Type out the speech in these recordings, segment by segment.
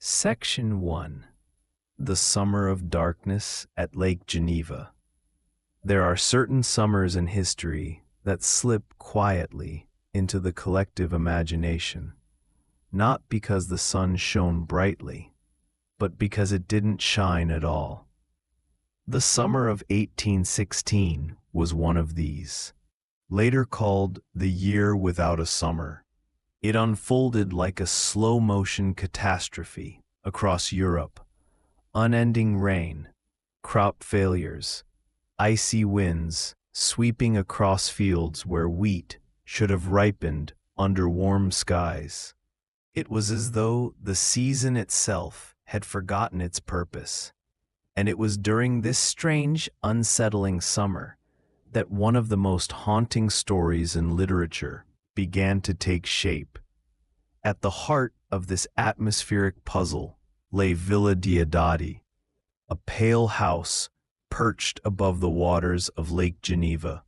Section 1. The Summer of Darkness at Lake Geneva. There are certain summers in history that slip quietly into the collective imagination, not because the sun shone brightly, but because it didn't shine at all. The summer of 1816 was one of these, later called the Year Without a Summer. It unfolded like a slow-motion catastrophe across Europe. Unending rain, crop failures, icy winds sweeping across fields where wheat should have ripened under warm skies. It was as though the season itself had forgotten its purpose. And it was during this strange, unsettling summer that one of the most haunting stories in literature began to take shape. At the heart of this atmospheric puzzle lay Villa Diodati, a pale house perched above the waters of Lake Geneva.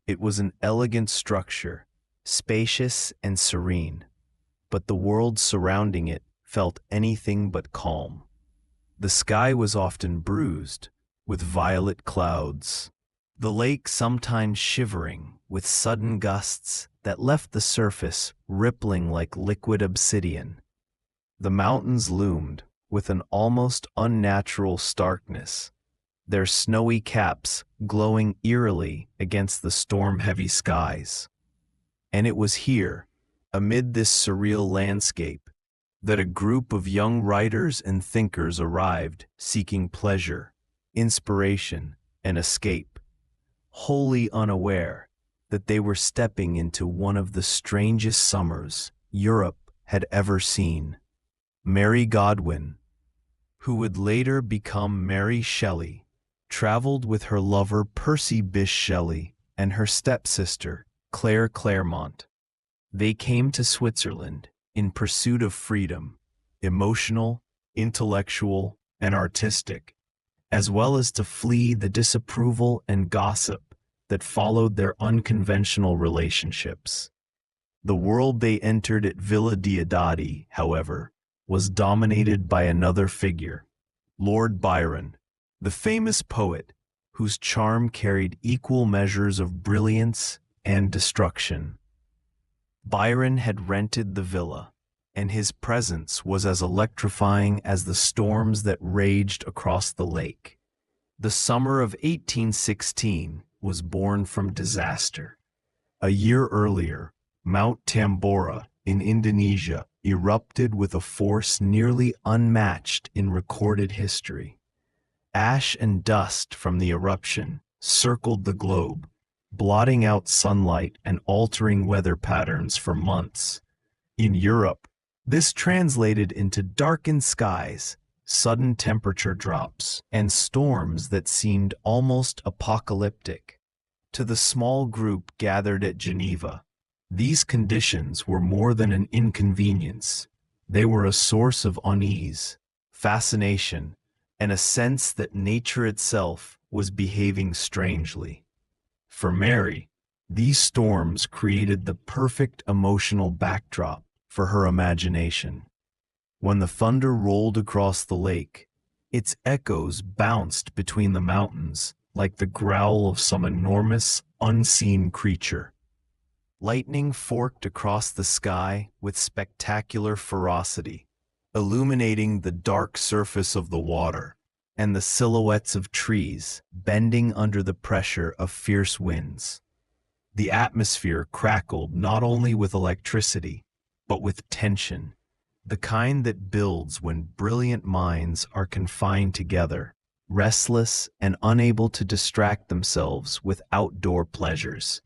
It was an elegant structure, spacious and serene, but the world surrounding it felt anything but calm. The sky was often bruised with violet clouds, the lake sometimes shivering with sudden gusts that left the surface rippling like liquid obsidian. The mountains loomed with an almost unnatural starkness, their snowy caps glowing eerily against the storm-heavy skies. And it was here, amid this surreal landscape, that a group of young writers and thinkers arrived seeking pleasure, inspiration, and escape, wholly unaware that they were stepping into one of the strangest summers Europe had ever seen. Mary Godwin, who would later become Mary Shelley, traveled with her lover Percy Bysshe Shelley and her stepsister Claire Clairmont. They came to Switzerland in pursuit of freedom, emotional, intellectual, and artistic, as well as to flee the disapproval and gossip that followed their unconventional relationships. The world they entered at Villa Diodati, however, was dominated by another figure, Lord Byron, the famous poet whose charm carried equal measures of brilliance and destruction. Byron had rented the villa, and his presence was as electrifying as the storms that raged across the lake. The summer of 1816 was born from disaster. A year earlier, Mount Tambora in Indonesia erupted with a force nearly unmatched in recorded history. Ash and dust from the eruption circled the globe, blotting out sunlight and altering weather patterns for months. In Europe, this translated into darkened skies, sudden temperature drops, and storms that seemed almost apocalyptic. To the small group gathered at Geneva, these conditions were more than an inconvenience. They were a source of unease, fascination, and a sense that nature itself was behaving strangely. For Mary, these storms created the perfect emotional backdrop for her imagination. When the thunder rolled across the lake, its echoes bounced between the mountains like the growl of some enormous, unseen creature. Lightning forked across the sky with spectacular ferocity, illuminating the dark surface of the water and the silhouettes of trees bending under the pressure of fierce winds. The atmosphere crackled not only with electricity, but with tension, the kind that builds when brilliant minds are confined together, restless and unable to distract themselves with outdoor pleasures.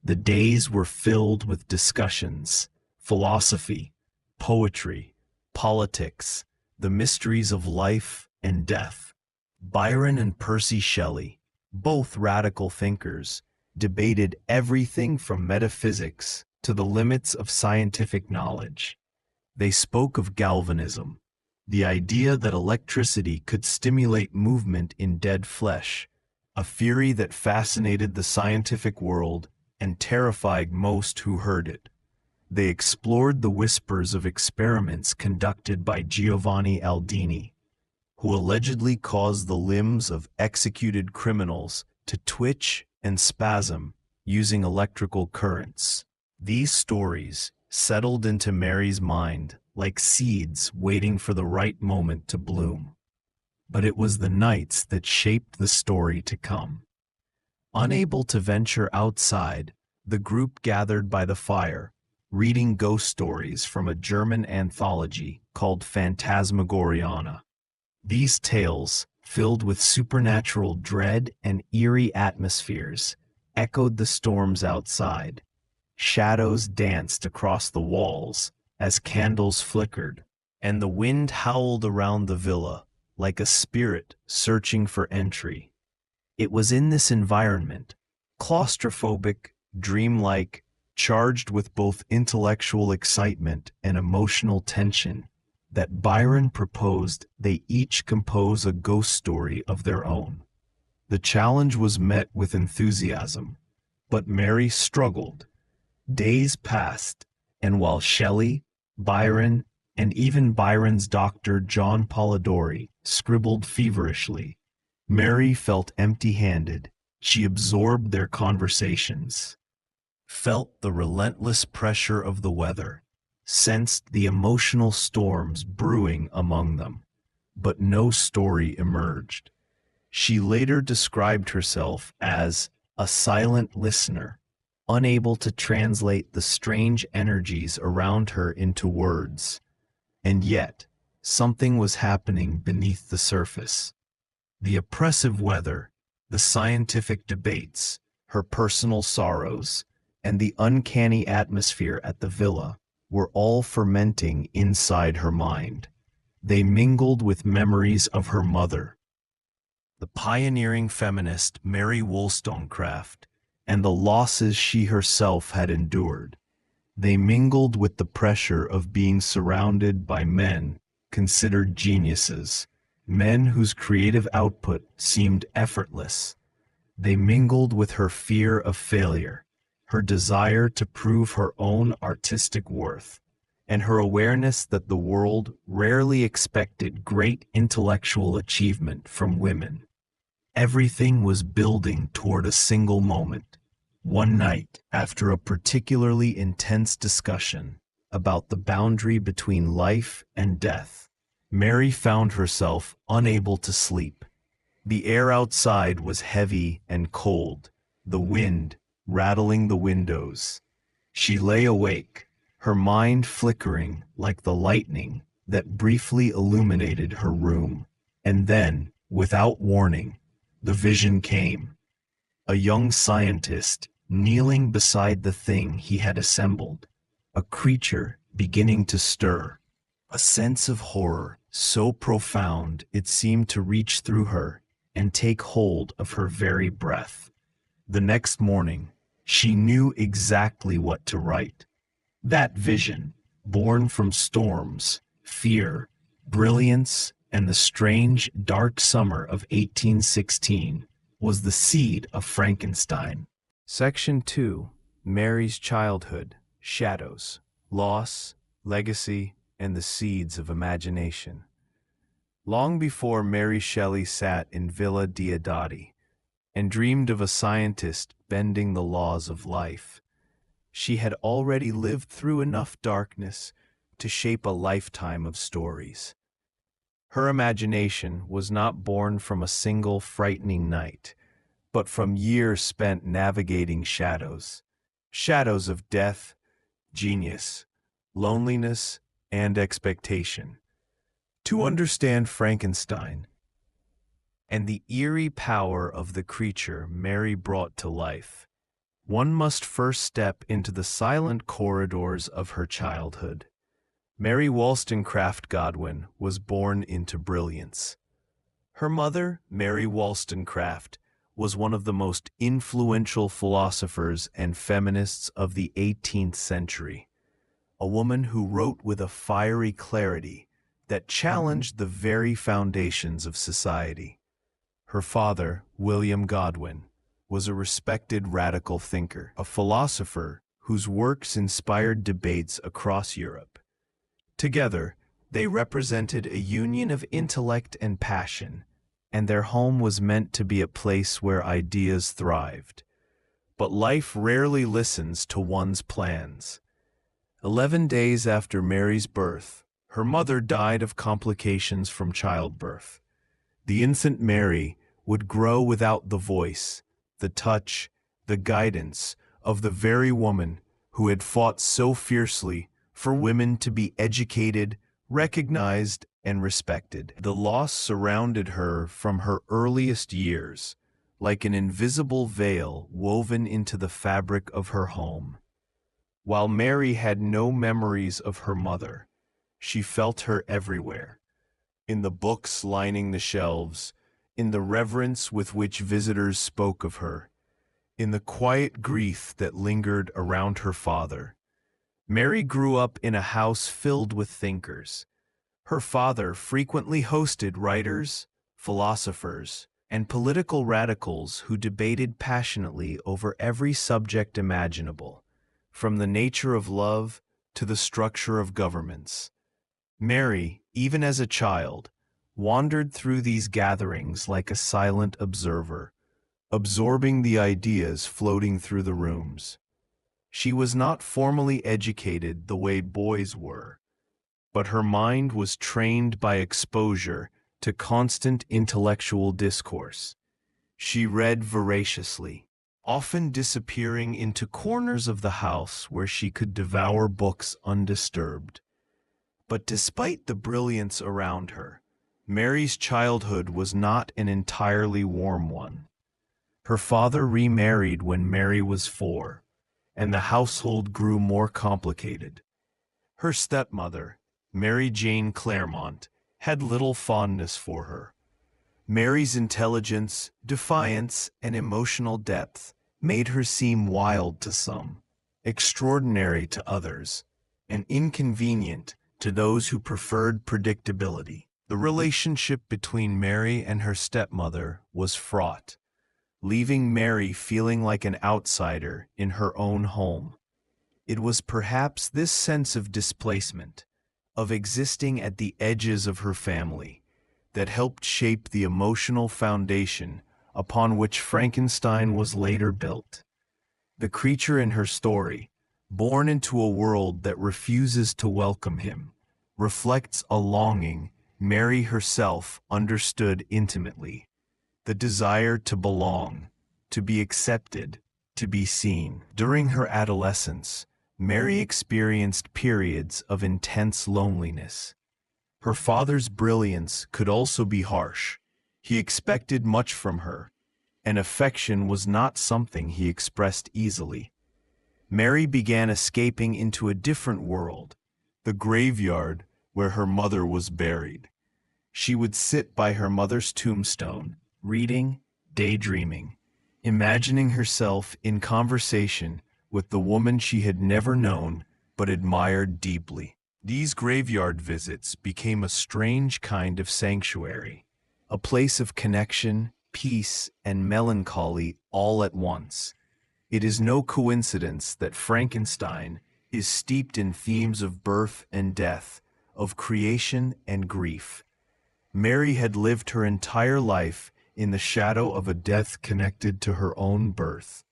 The days were filled with discussions, philosophy, poetry, politics, the mysteries of life and death. Byron and Percy Shelley, both radical thinkers, debated everything from metaphysics to the limits of scientific knowledge. They spoke of galvanism, the idea that electricity could stimulate movement in dead flesh, a theory that fascinated the scientific world and terrified most who heard it. They explored the whispers of experiments conducted by Giovanni Aldini, who allegedly caused the limbs of executed criminals to twitch and spasm using electrical currents. These stories settled into Mary's mind like seeds waiting for the right moment to bloom. But it was the nights that shaped the story to come. Unable to venture outside, the group gathered by the fire, reading ghost stories from a German anthology called Phantasmagoriana. These tales, filled with supernatural dread and eerie atmospheres, echoed the storms outside. Shadows danced across the walls as candles flickered, and the wind howled around the villa like a spirit searching for entry. It was in this environment, claustrophobic, dreamlike, charged with both intellectual excitement and emotional tension, that Byron proposed they each compose a ghost story of their own. The challenge was met with enthusiasm, but Mary struggled. Days passed, and while Shelley, Byron, and even Byron's doctor John Polidori scribbled feverishly, Mary felt empty-handed. She absorbed their conversations, felt the relentless pressure of the weather, sensed the emotional storms brewing among them, but no story emerged. She later described herself as a silent listener, unable to translate the strange energies around her into words. And yet, something was happening beneath the surface. The oppressive weather, the scientific debates, her personal sorrows, and the uncanny atmosphere at the villa were all fermenting inside her mind. They mingled with memories of her mother, the pioneering feminist Mary Wollstonecraft, and the losses she herself had endured. They mingled with the pressure of being surrounded by men considered geniuses, men whose creative output seemed effortless. They mingled with her fear of failure, her desire to prove her own artistic worth, and her awareness that the world rarely expected great intellectual achievement from women. Everything was building toward a single moment. One night, after a particularly intense discussion about the boundary between life and death, Mary found herself unable to sleep. The air outside was heavy and cold, the wind rattling the windows. She lay awake, her mind flickering like the lightning that briefly illuminated her room. And then, without warning, the vision came. A young scientist kneeling beside the thing he had assembled, a creature beginning to stir. A sense of horror so profound it seemed to reach through her and take hold of her very breath. The next morning, she knew exactly what to write. That vision, born from storms, fear, brilliance, and the strange, dark summer of 1816, was the seed of Frankenstein. Section 2. Mary's Childhood, Shadows, Loss, Legacy, and the Seeds of Imagination. Long before Mary Shelley sat in Villa Diodati and dreamed of a scientist bending the laws of life, she had already lived through enough darkness to shape a lifetime of stories. Her imagination was not born from a single frightening night, but from years spent navigating shadows, shadows of death, genius, loneliness, and expectation. To understand Frankenstein and the eerie power of the creature Mary brought to life, one must first step into the silent corridors of her childhood. Mary Wollstonecraft Godwin was born into brilliance. Her mother, Mary Wollstonecraft, was one of the most influential philosophers and feminists of the 18th century, a woman who wrote with a fiery clarity that challenged the very foundations of society. Her father, William Godwin, was a respected radical thinker, a philosopher whose works inspired debates across Europe. Together, they represented a union of intellect and passion, and their home was meant to be a place where ideas thrived. But life rarely listens to one's plans. 11 days after Mary's birth, her mother died of complications from childbirth. The infant Mary would grow without the voice, the touch, the guidance of the very woman who had fought so fiercely for women to be educated, recognized, and respected. The loss surrounded her from her earliest years, like an invisible veil woven into the fabric of her home. While Mary had no memories of her mother, she felt her everywhere. In the books lining the shelves, in the reverence with which visitors spoke of her, in the quiet grief that lingered around her father. Mary grew up in a house filled with thinkers. Her father frequently hosted writers, philosophers, and political radicals who debated passionately over every subject imaginable, from the nature of love to the structure of governments. Mary, even as a child, wandered through these gatherings like a silent observer, absorbing the ideas floating through the rooms. She was not formally educated the way boys were, but her mind was trained by exposure to constant intellectual discourse. She read voraciously, often disappearing into corners of the house where she could devour books undisturbed. But despite the brilliance around her, Mary's childhood was not an entirely warm one. Her father remarried when Mary was 4, and the household grew more complicated. Her stepmother, Mary Jane Clairmont, had little fondness for her. Mary's intelligence, defiance, and emotional depth made her seem wild to some, extraordinary to others, and inconvenient to those who preferred predictability. The relationship between Mary and her stepmother was fraught, leaving Mary feeling like an outsider in her own home. It was perhaps this sense of displacement, of existing at the edges of her family, that helped shape the emotional foundation upon which Frankenstein was later built. The creature in her story, born into a world that refuses to welcome him, reflects a longing Mary herself understood intimately: the desire to belong, to be accepted, to be seen. During her adolescence, Mary experienced periods of intense loneliness. Her father's brilliance could also be harsh. He expected much from her, and affection was not something he expressed easily. Mary began escaping into a different world, the graveyard where her mother was buried. She would sit by her mother's tombstone, reading, daydreaming, imagining herself in conversation with the woman she had never known but admired deeply. These graveyard visits became a strange kind of sanctuary, a place of connection, peace, and melancholy all at once. It is no coincidence that Frankenstein is steeped in themes of birth and death, of creation and grief. Mary had lived her entire life in the shadow of a death connected to her own birth.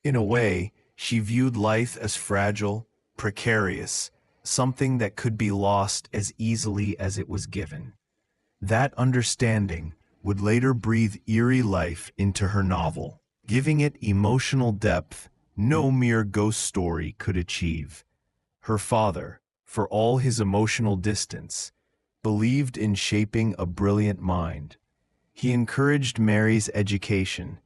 In a way, she viewed life as fragile, precarious, something that could be lost as easily as it was given. That understanding would later breathe eerie life into her novel, giving it emotional depth no mere ghost story could achieve. Her father, for all his emotional distance, believed in shaping a brilliant mind. He encouraged Mary's education,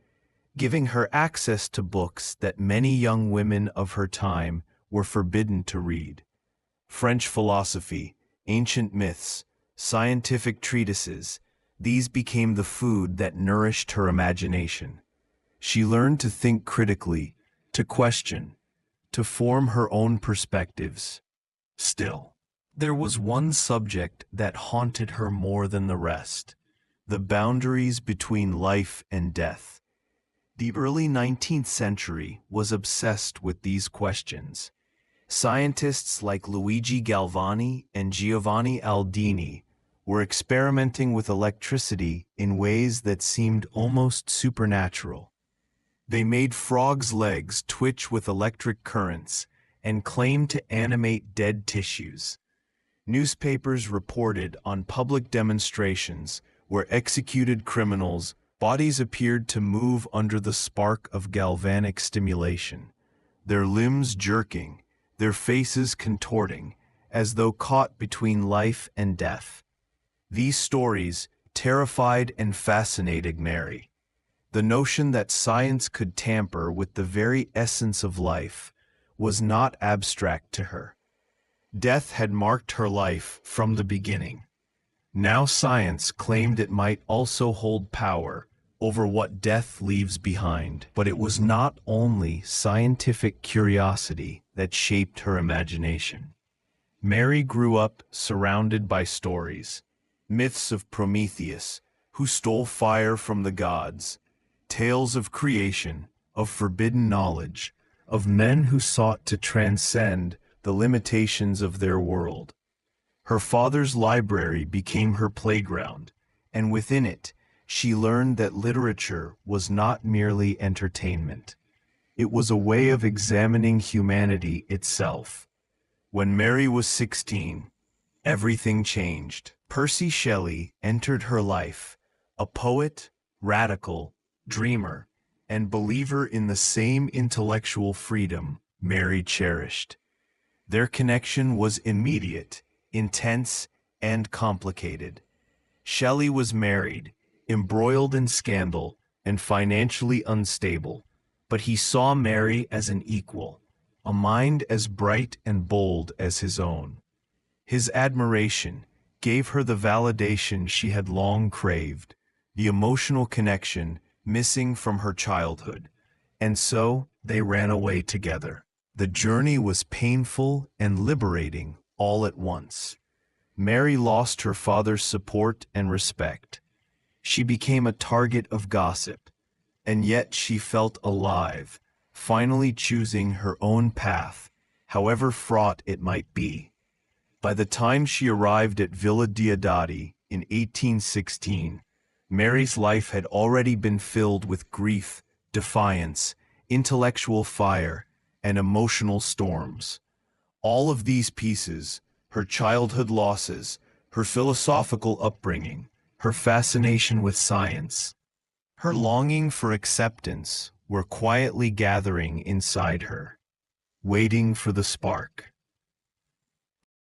giving her access to books that many young women of her time were forbidden to read. French philosophy, ancient myths, scientific treatises, these became the food that nourished her imagination. She learned to think critically, to question, to form her own perspectives. Still, there was one subject that haunted her more than the rest: the boundaries between life and death. The early 19th century was obsessed with these questions. Scientists like Luigi Galvani and Giovanni Aldini were experimenting with electricity in ways that seemed almost supernatural. They made frogs' legs twitch with electric currents and claimed to animate dead tissues. Newspapers reported on public demonstrations where executed criminals' bodies appeared to move under the spark of galvanic stimulation, their limbs jerking, their faces contorting, as though caught between life and death. These stories terrified and fascinated Mary. The notion that science could tamper with the very essence of life was not abstract to her. Death had marked her life from the beginning. Now science claimed it might also hold power over what death leaves behind. But it was not only scientific curiosity that shaped her imagination. Mary grew up surrounded by stories, myths of Prometheus, who stole fire from the gods, tales of creation, of forbidden knowledge, of men who sought to transcend the limitations of their world. Her father's library became her playground, and within it, she learned that literature was not merely entertainment. It was a way of examining humanity itself. When Mary was 16, everything changed. Percy Shelley entered her life, a poet, radical, dreamer, and believer in the same intellectual freedom Mary cherished. Their connection was immediate, intense, and complicated. Shelley was married, embroiled in scandal, and financially unstable, but he saw Mary as an equal, a mind as bright and bold as his own. His admiration gave her the validation she had long craved, the emotional connection missing from her childhood, and so they ran away together. The journey was painful and liberating all at once. Mary lost her father's support and respect. She became a target of gossip, and yet she felt alive, finally choosing her own path, however fraught it might be. By the time she arrived at Villa Diodati in 1816, Mary's life had already been filled with grief, defiance, intellectual fire, and emotional storms. All of these pieces, her childhood losses, her philosophical upbringing, her fascination with science, her longing for acceptance, were quietly gathering inside her, waiting for the spark.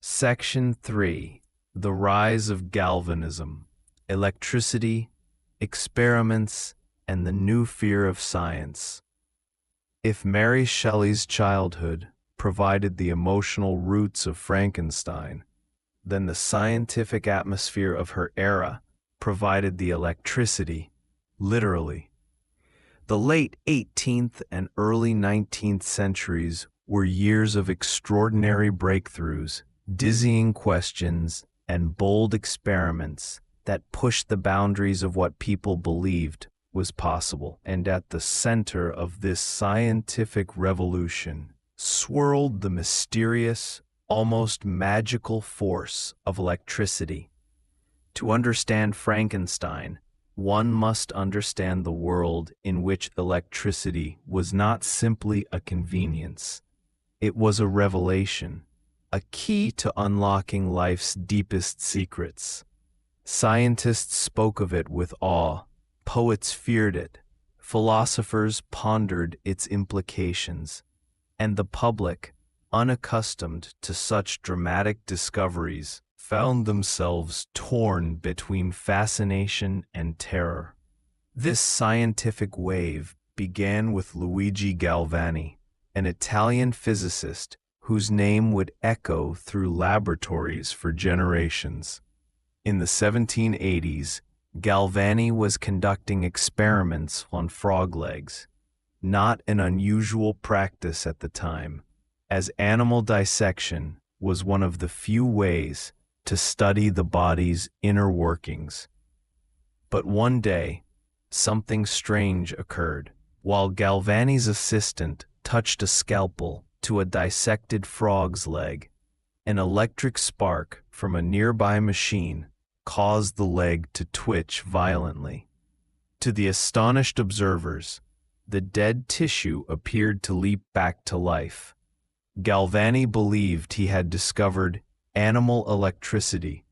Section 3. The Rise of Galvanism, Electricity, Experiments, and the New Fear of Science. If Mary Shelley's childhood provided the emotional roots of Frankenstein, then the scientific atmosphere of her era provided the electricity, literally. The late 18th and early 19th centuries were years of extraordinary breakthroughs, dizzying questions, and bold experiments that pushed the boundaries of what people believed was possible. And at the center of this scientific revolution swirled the mysterious, almost magical force of electricity. To understand Frankenstein, one must understand the world in which electricity was not simply a convenience. It was a revelation, a key to unlocking life's deepest secrets. Scientists spoke of it with awe, poets feared it, philosophers pondered its implications, and the public, unaccustomed to such dramatic discoveries, found themselves torn between fascination and terror. This scientific wave began with Luigi Galvani, an Italian physicist whose name would echo through laboratories for generations. In the 1780s, Galvani was conducting experiments on frog legs, not an unusual practice at the time, as animal dissection was one of the few ways to study the body's inner workings. But one day, something strange occurred. While Galvani's assistant touched a scalpel to a dissected frog's leg, an electric spark from a nearby machine caused the leg to twitch violently. To the astonished observers, the dead tissue appeared to leap back to life. Galvani believed he had discovered animal electricity,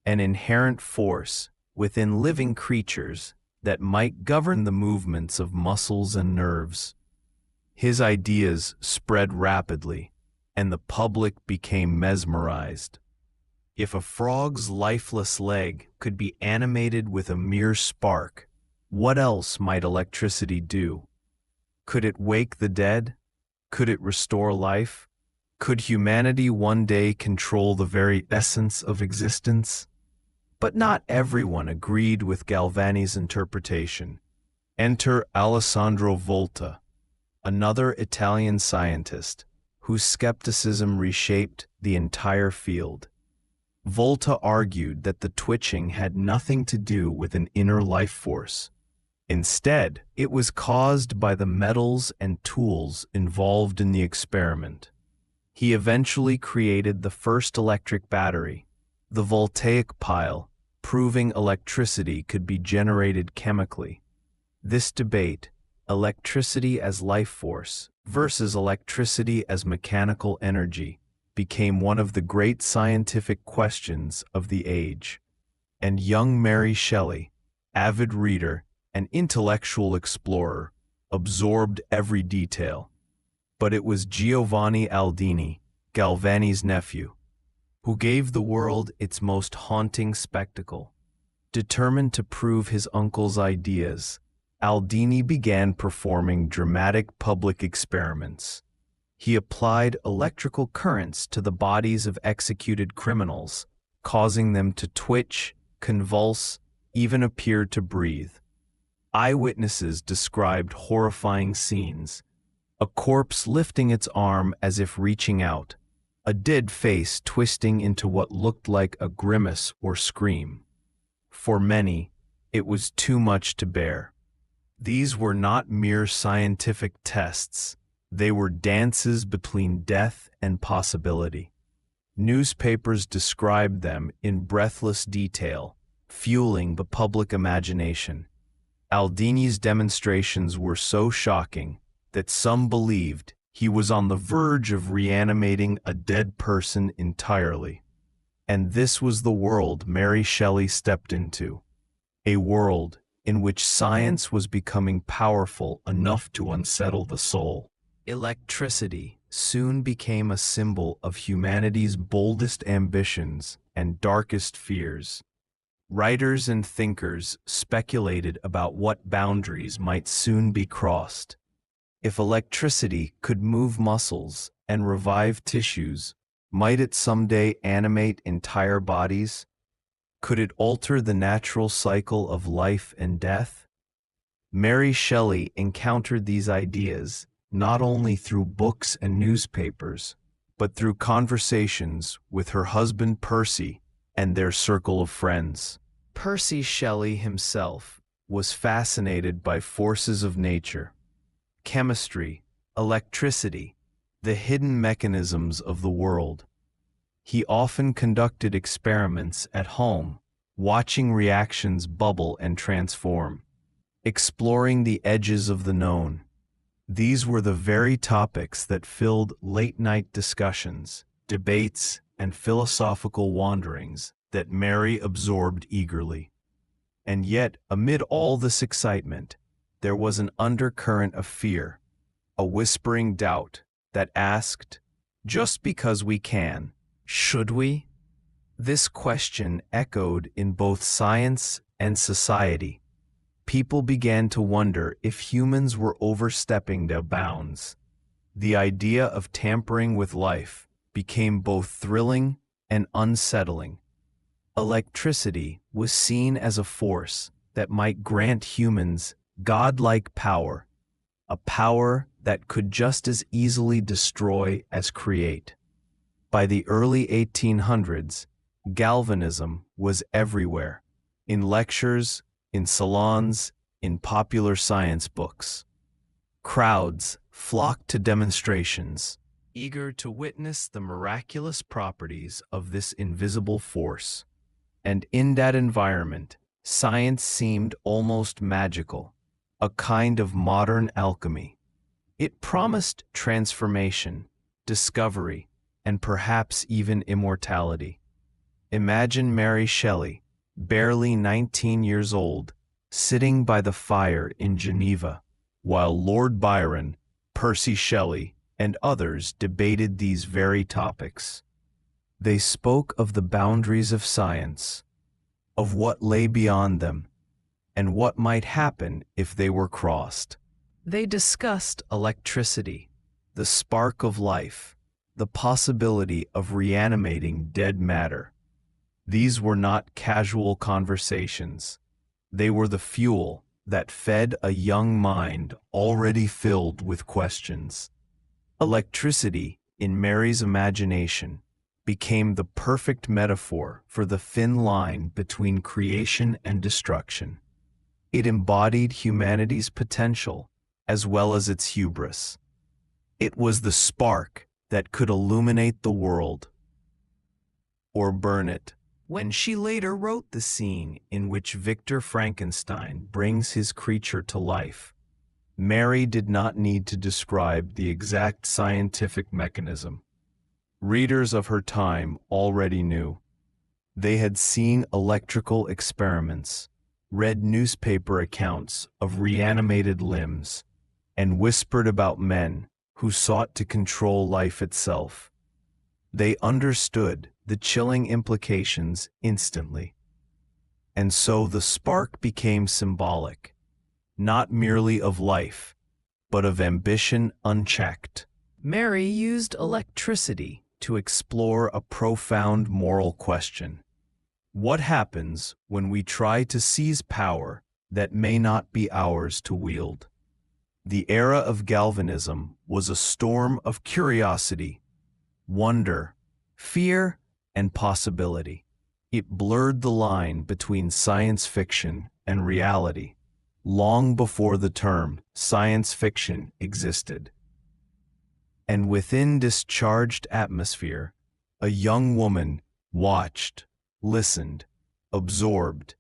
an inherent force within living creatures that might govern the movements of muscles and nerves. His ideas spread rapidly, and the public became mesmerized. If a frog's lifeless leg could be animated with a mere spark, what else might electricity do? Could it wake the dead? Could it restore life? Could humanity one day control the very essence of existence? But not everyone agreed with Galvani's interpretation. Enter Alessandro Volta, another Italian scientist whose skepticism reshaped the entire field. Volta argued that the twitching had nothing to do with an inner life force. Instead, it was caused by the metals and tools involved in the experiment. He eventually created the first electric battery, the voltaic pile, proving electricity could be generated chemically. This debate, electricity as life force versus electricity as mechanical energy, became one of the great scientific questions of the age. And young Mary Shelley, avid reader and intellectual explorer, absorbed every detail. But it was Giovanni Aldini, Galvani's nephew, who gave the world its most haunting spectacle. Determined to prove his uncle's ideas, Aldini began performing dramatic public experiments. He applied electrical currents to the bodies of executed criminals, causing them to twitch, convulse, even appear to breathe. Eyewitnesses described horrifying scenes: a corpse lifting its arm as if reaching out, a dead face twisting into what looked like a grimace or scream. For many, it was too much to bear. These were not mere scientific tests. They were dances between death and possibility. Newspapers described them in breathless detail, fueling the public imagination. Aldini's demonstrations were so shocking that some believed he was on the verge of reanimating a dead person entirely. And this was the world Mary Shelley stepped into, a world in which science was becoming powerful enough to unsettle the soul. Electricity soon became a symbol of humanity's boldest ambitions and darkest fears. Writers and thinkers speculated about what boundaries might soon be crossed. If electricity could move muscles and revive tissues, might it someday animate entire bodies? Could it alter the natural cycle of life and death? Mary Shelley encountered these ideas not only through books and newspapers, but through conversations with her husband Percy and their circle of friends. Percy Shelley himself was fascinated by forces of nature, chemistry, electricity, the hidden mechanisms of the world. He often conducted experiments at home, watching reactions bubble and transform, exploring the edges of the known. These were the very topics that filled late-night discussions, debates, and philosophical wanderings that Mary absorbed eagerly. And yet, amid all this excitement, there was an undercurrent of fear, a whispering doubt that asked, just because we can, should we? This question echoed in both science and society. People began to wonder if humans were overstepping their bounds. The idea of tampering with life became both thrilling and unsettling. Electricity was seen as a force that might grant humans godlike power, a power that could just as easily destroy as create. By the early 1800s, galvanism was everywhere, in lectures, in salons, in popular science books. Crowds flocked to demonstrations, eager to witness the miraculous properties of this invisible force. And in that environment, science seemed almost magical, a kind of modern alchemy. It promised transformation, discovery, and perhaps even immortality. Imagine Mary Shelley, barely 19 years old, sitting by the fire in Geneva, while Lord Byron, Percy Shelley, and others debated these very topics. They spoke of the boundaries of science, of what lay beyond them, and what might happen if they were crossed. They discussed electricity, the spark of life, the possibility of reanimating dead matter. These were not casual conversations. They were the fuel that fed a young mind already filled with questions. Electricity, in Mary's imagination, became the perfect metaphor for the thin line between creation and destruction. It embodied humanity's potential as well as its hubris. It was the spark that could illuminate the world or burn it. When she later wrote the scene in which Victor Frankenstein brings his creature to life, Mary did not need to describe the exact scientific mechanism. Readers of her time already knew. They had seen electrical experiments, read newspaper accounts of reanimated limbs, and whispered about men who sought to control life itself. They understood the chilling implications instantly. And so the spark became symbolic, not merely of life, but of ambition unchecked. Mary used electricity to explore a profound moral question. What happens when we try to seize power that may not be ours to wield? The era of galvanism was a storm of curiosity, wonder, fear, and possibility. It blurred the line between science fiction and reality, long before the term science fiction existed. And within this charged atmosphere, a young woman watched, listened, absorbed,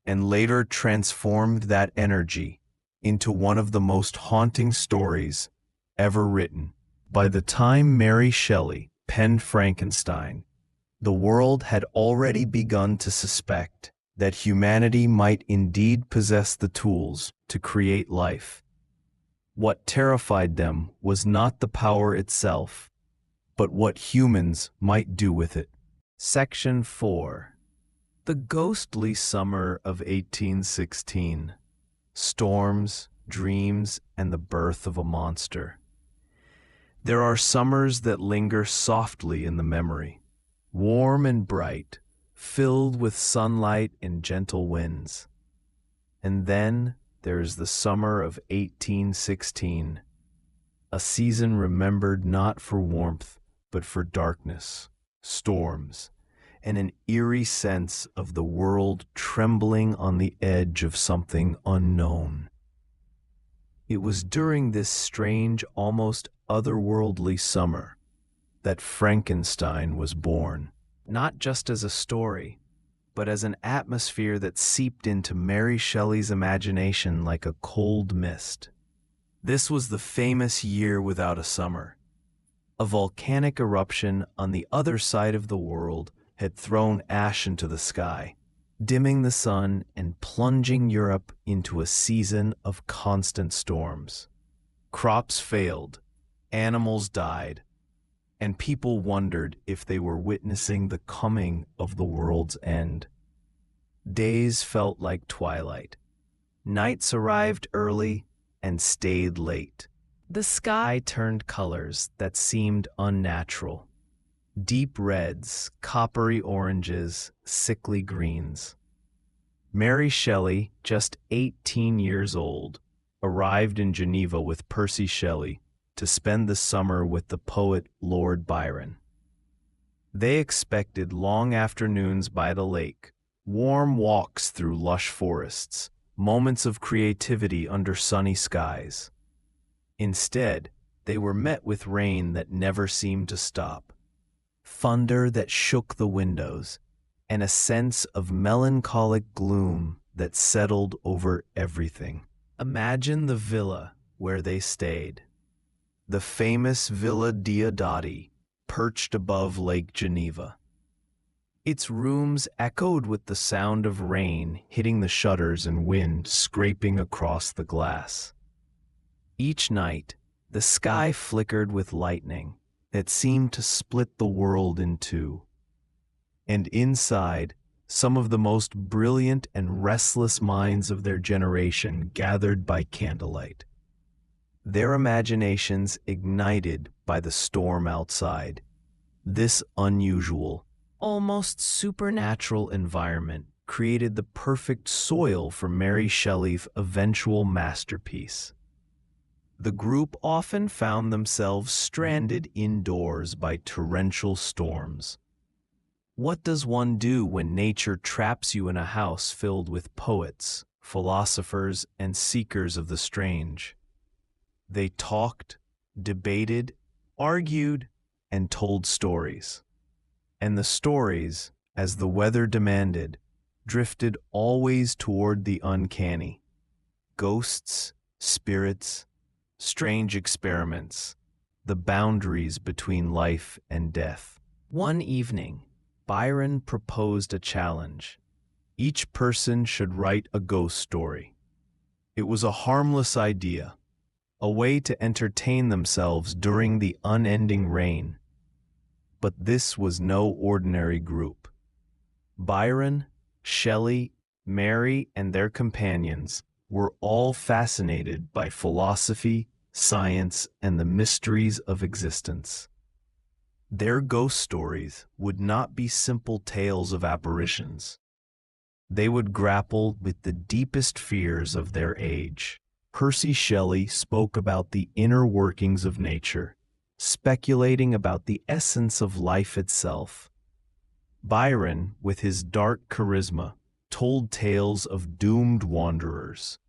and later transformed that energy into one of the most haunting stories ever written. By the time Mary Shelley penned Frankenstein, the world had already begun to suspect that humanity might indeed possess the tools to create life. What terrified them was not the power itself, but what humans might do with it. Section 4. The ghostly summer of 1816. Storms, dreams, and the birth of a monster. There are summers that linger softly in the memory, warm and bright, filled with sunlight and gentle winds. And then there is the summer of 1816, a season remembered not for warmth, but for darkness, storms, and an eerie sense of the world trembling on the edge of something unknown. It was during this strange, almost otherworldly summer that Frankenstein was born, not just as a story, but as an atmosphere that seeped into Mary Shelley's imagination like a cold mist. This was the famous year without a summer. A volcanic eruption on the other side of the world had thrown ash into the sky, dimming the sun and plunging Europe into a season of constant storms. Crops failed, animals died, and people wondered if they were witnessing the coming of the world's end. Days felt like twilight. Nights arrived early and stayed late. The sky turned colors that seemed unnatural. Deep reds, coppery oranges, sickly greens. Mary Shelley, just 18 years old, arrived in Geneva with Percy Shelley to spend the summer with the poet Lord Byron. They expected long afternoons by the lake, warm walks through lush forests, moments of creativity under sunny skies. Instead, they were met with rain that never seemed to stop, thunder that shook the windows, and a sense of melancholic gloom that settled over everything. Imagine the villa where they stayed. The famous Villa Diodati, perched above Lake Geneva. Its rooms echoed with the sound of rain hitting the shutters and wind scraping across the glass. Each night, the sky flickered with lightning that seemed to split the world in two. And inside, some of the most brilliant and restless minds of their generation gathered by candlelight. Their imaginations ignited by the storm outside. This unusual, almost supernatural environment created the perfect soil for Mary Shelley's eventual masterpiece. The group often found themselves stranded indoors by torrential storms. What does one do when nature traps you in a house filled with poets, philosophers, and seekers of the strange? They talked, debated, argued, and told stories. And the stories, as the weather demanded, drifted always toward the uncanny. Ghosts, spirits, strange experiments, the boundaries between life and death. One evening, Byron proposed a challenge. Each person should write a ghost story. It was a harmless idea, a way to entertain themselves during the unending rain. But this was no ordinary group. Byron, Shelley, Mary, and their companions were all fascinated by philosophy, science, and the mysteries of existence. Their ghost stories would not be simple tales of apparitions. They would grapple with the deepest fears of their age. Percy Shelley spoke about the inner workings of nature, speculating about the essence of life itself. Byron, with his dark charisma, told tales of doomed wanderers.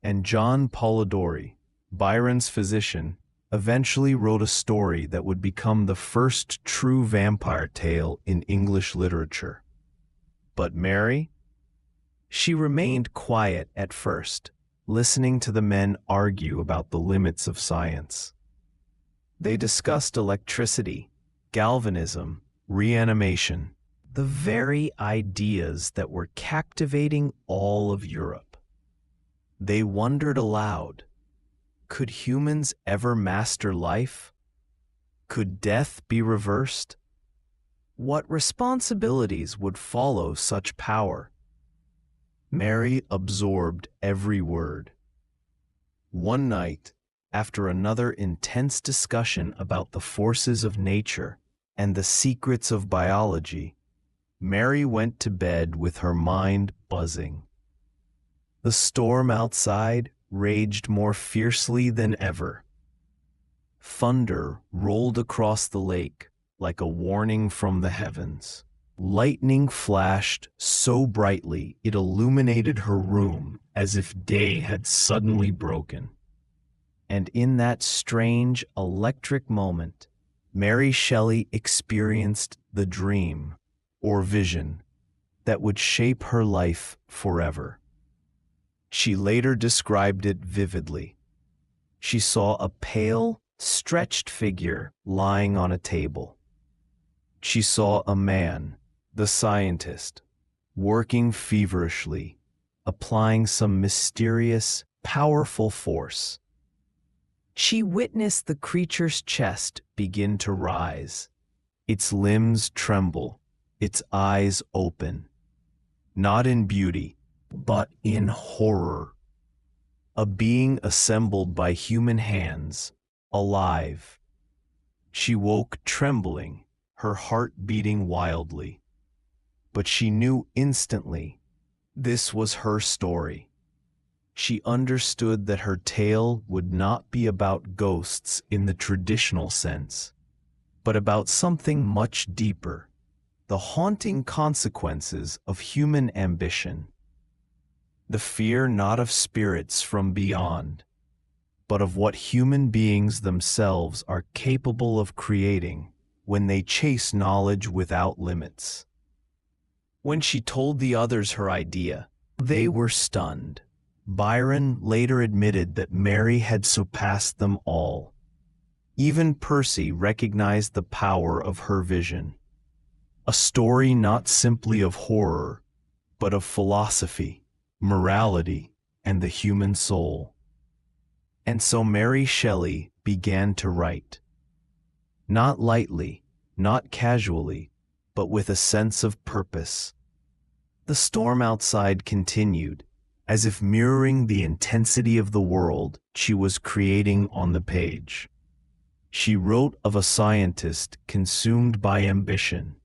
And John Polidori, Byron's physician, eventually wrote a story that would become the first true vampire tale in English literature. But Mary? She remained quiet at first, listening to the men argue about the limits of science. They discussed electricity, galvanism, reanimation, the very ideas that were captivating all of Europe. They wondered aloud, could humans ever master life? Could death be reversed? What responsibilities would follow such power? Mary absorbed every word. One night, after another intense discussion about the forces of nature and the secrets of biology, Mary went to bed with her mind buzzing. The storm outside raged more fiercely than ever. Thunder rolled across the lake like a warning from the heavens. Lightning flashed so brightly it illuminated her room as if day had suddenly broken. And in that strange, electric moment, Mary Shelley experienced the dream, or vision, that would shape her life forever. She later described it vividly. She saw a pale, stretched figure lying on a table. She saw a man, the scientist, working feverishly, applying some mysterious, powerful force. She witnessed the creature's chest begin to rise, its limbs tremble, its eyes open, not in beauty, but in horror. A being assembled by human hands, alive. She woke trembling, her heart beating wildly. But she knew instantly this was her story. She understood that her tale would not be about ghosts in the traditional sense, but about something much deeper, the haunting consequences of human ambition. The fear not of spirits from beyond, but of what human beings themselves are capable of creating when they chase knowledge without limits. When she told the others her idea, they were stunned. Byron later admitted that Mary had surpassed them all. Even Percy recognized the power of her vision. A story not simply of horror, but of philosophy, morality, and the human soul. And so Mary Shelley began to write. Not lightly, not casually, but with a sense of purpose. The storm outside continued, as if mirroring the intensity of the world she was creating on the page. She wrote of a scientist consumed by ambition,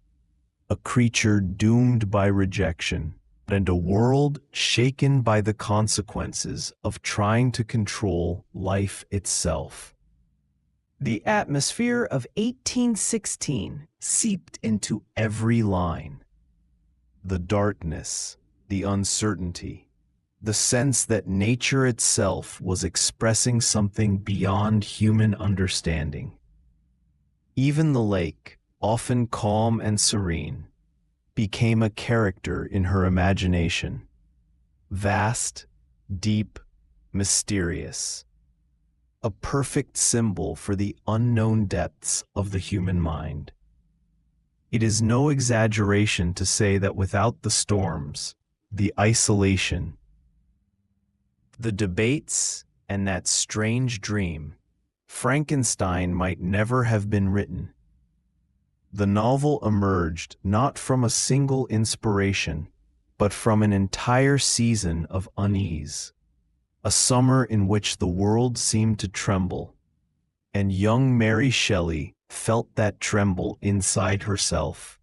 a creature doomed by rejection, and a world shaken by the consequences of trying to control life itself. The atmosphere of 1816 seeped into every line. The darkness, the uncertainty, the sense that nature itself was expressing something beyond human understanding. Even the lake, often calm and serene, became a character in her imagination. Vast, deep, mysterious. A perfect symbol for the unknown depths of the human mind. It is no exaggeration to say that without the storms, the isolation, the debates, and that strange dream, Frankenstein might never have been written. The novel emerged not from a single inspiration, but from an entire season of unease. A summer in which the world seemed to tremble, and young Mary Shelley felt that tremble inside herself.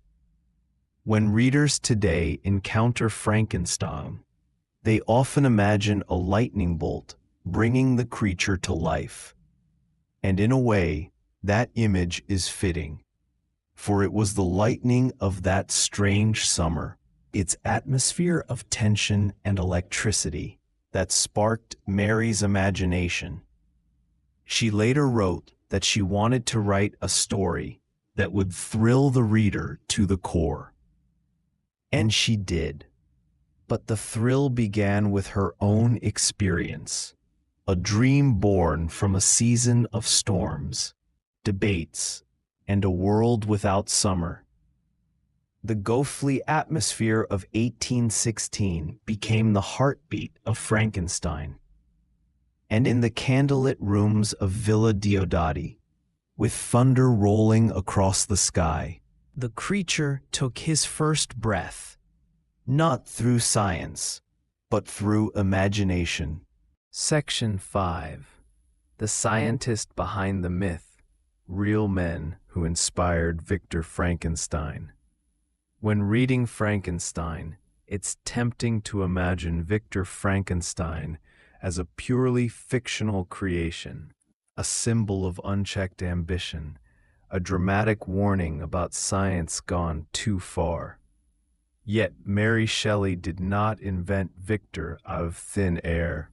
When readers today encounter Frankenstein, they often imagine a lightning bolt bringing the creature to life. And in a way, that image is fitting. For it was the lightning of that strange summer, its atmosphere of tension and electricity, that sparked Mary's imagination. She later wrote that she wanted to write a story that would thrill the reader to the core. And she did. But the thrill began with her own experience, a dream born from a season of storms, debates, and a world without summer. The ghostly atmosphere of 1816 became the heartbeat of Frankenstein. And in the candlelit rooms of Villa Diodati, with thunder rolling across the sky, the creature took his first breath, not through science, but through imagination. Section 5. The scientist behind the myth, real men who inspired Victor Frankenstein. When reading Frankenstein, it's tempting to imagine Victor Frankenstein as a purely fictional creation, a symbol of unchecked ambition, a dramatic warning about science gone too far. Yet Mary Shelley did not invent Victor out of thin air.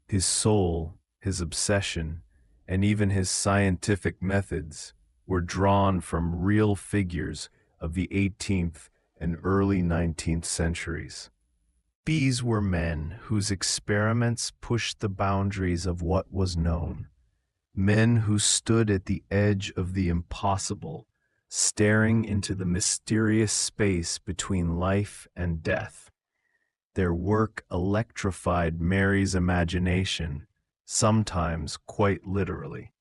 His soul, his obsession, and even his scientific methods were drawn from real figures of the 18th and early 19th centuries. These were men whose experiments pushed the boundaries of what was known, men who stood at the edge of the impossible, staring into the mysterious space between life and death. Their work electrified Mary's imagination, sometimes quite literally.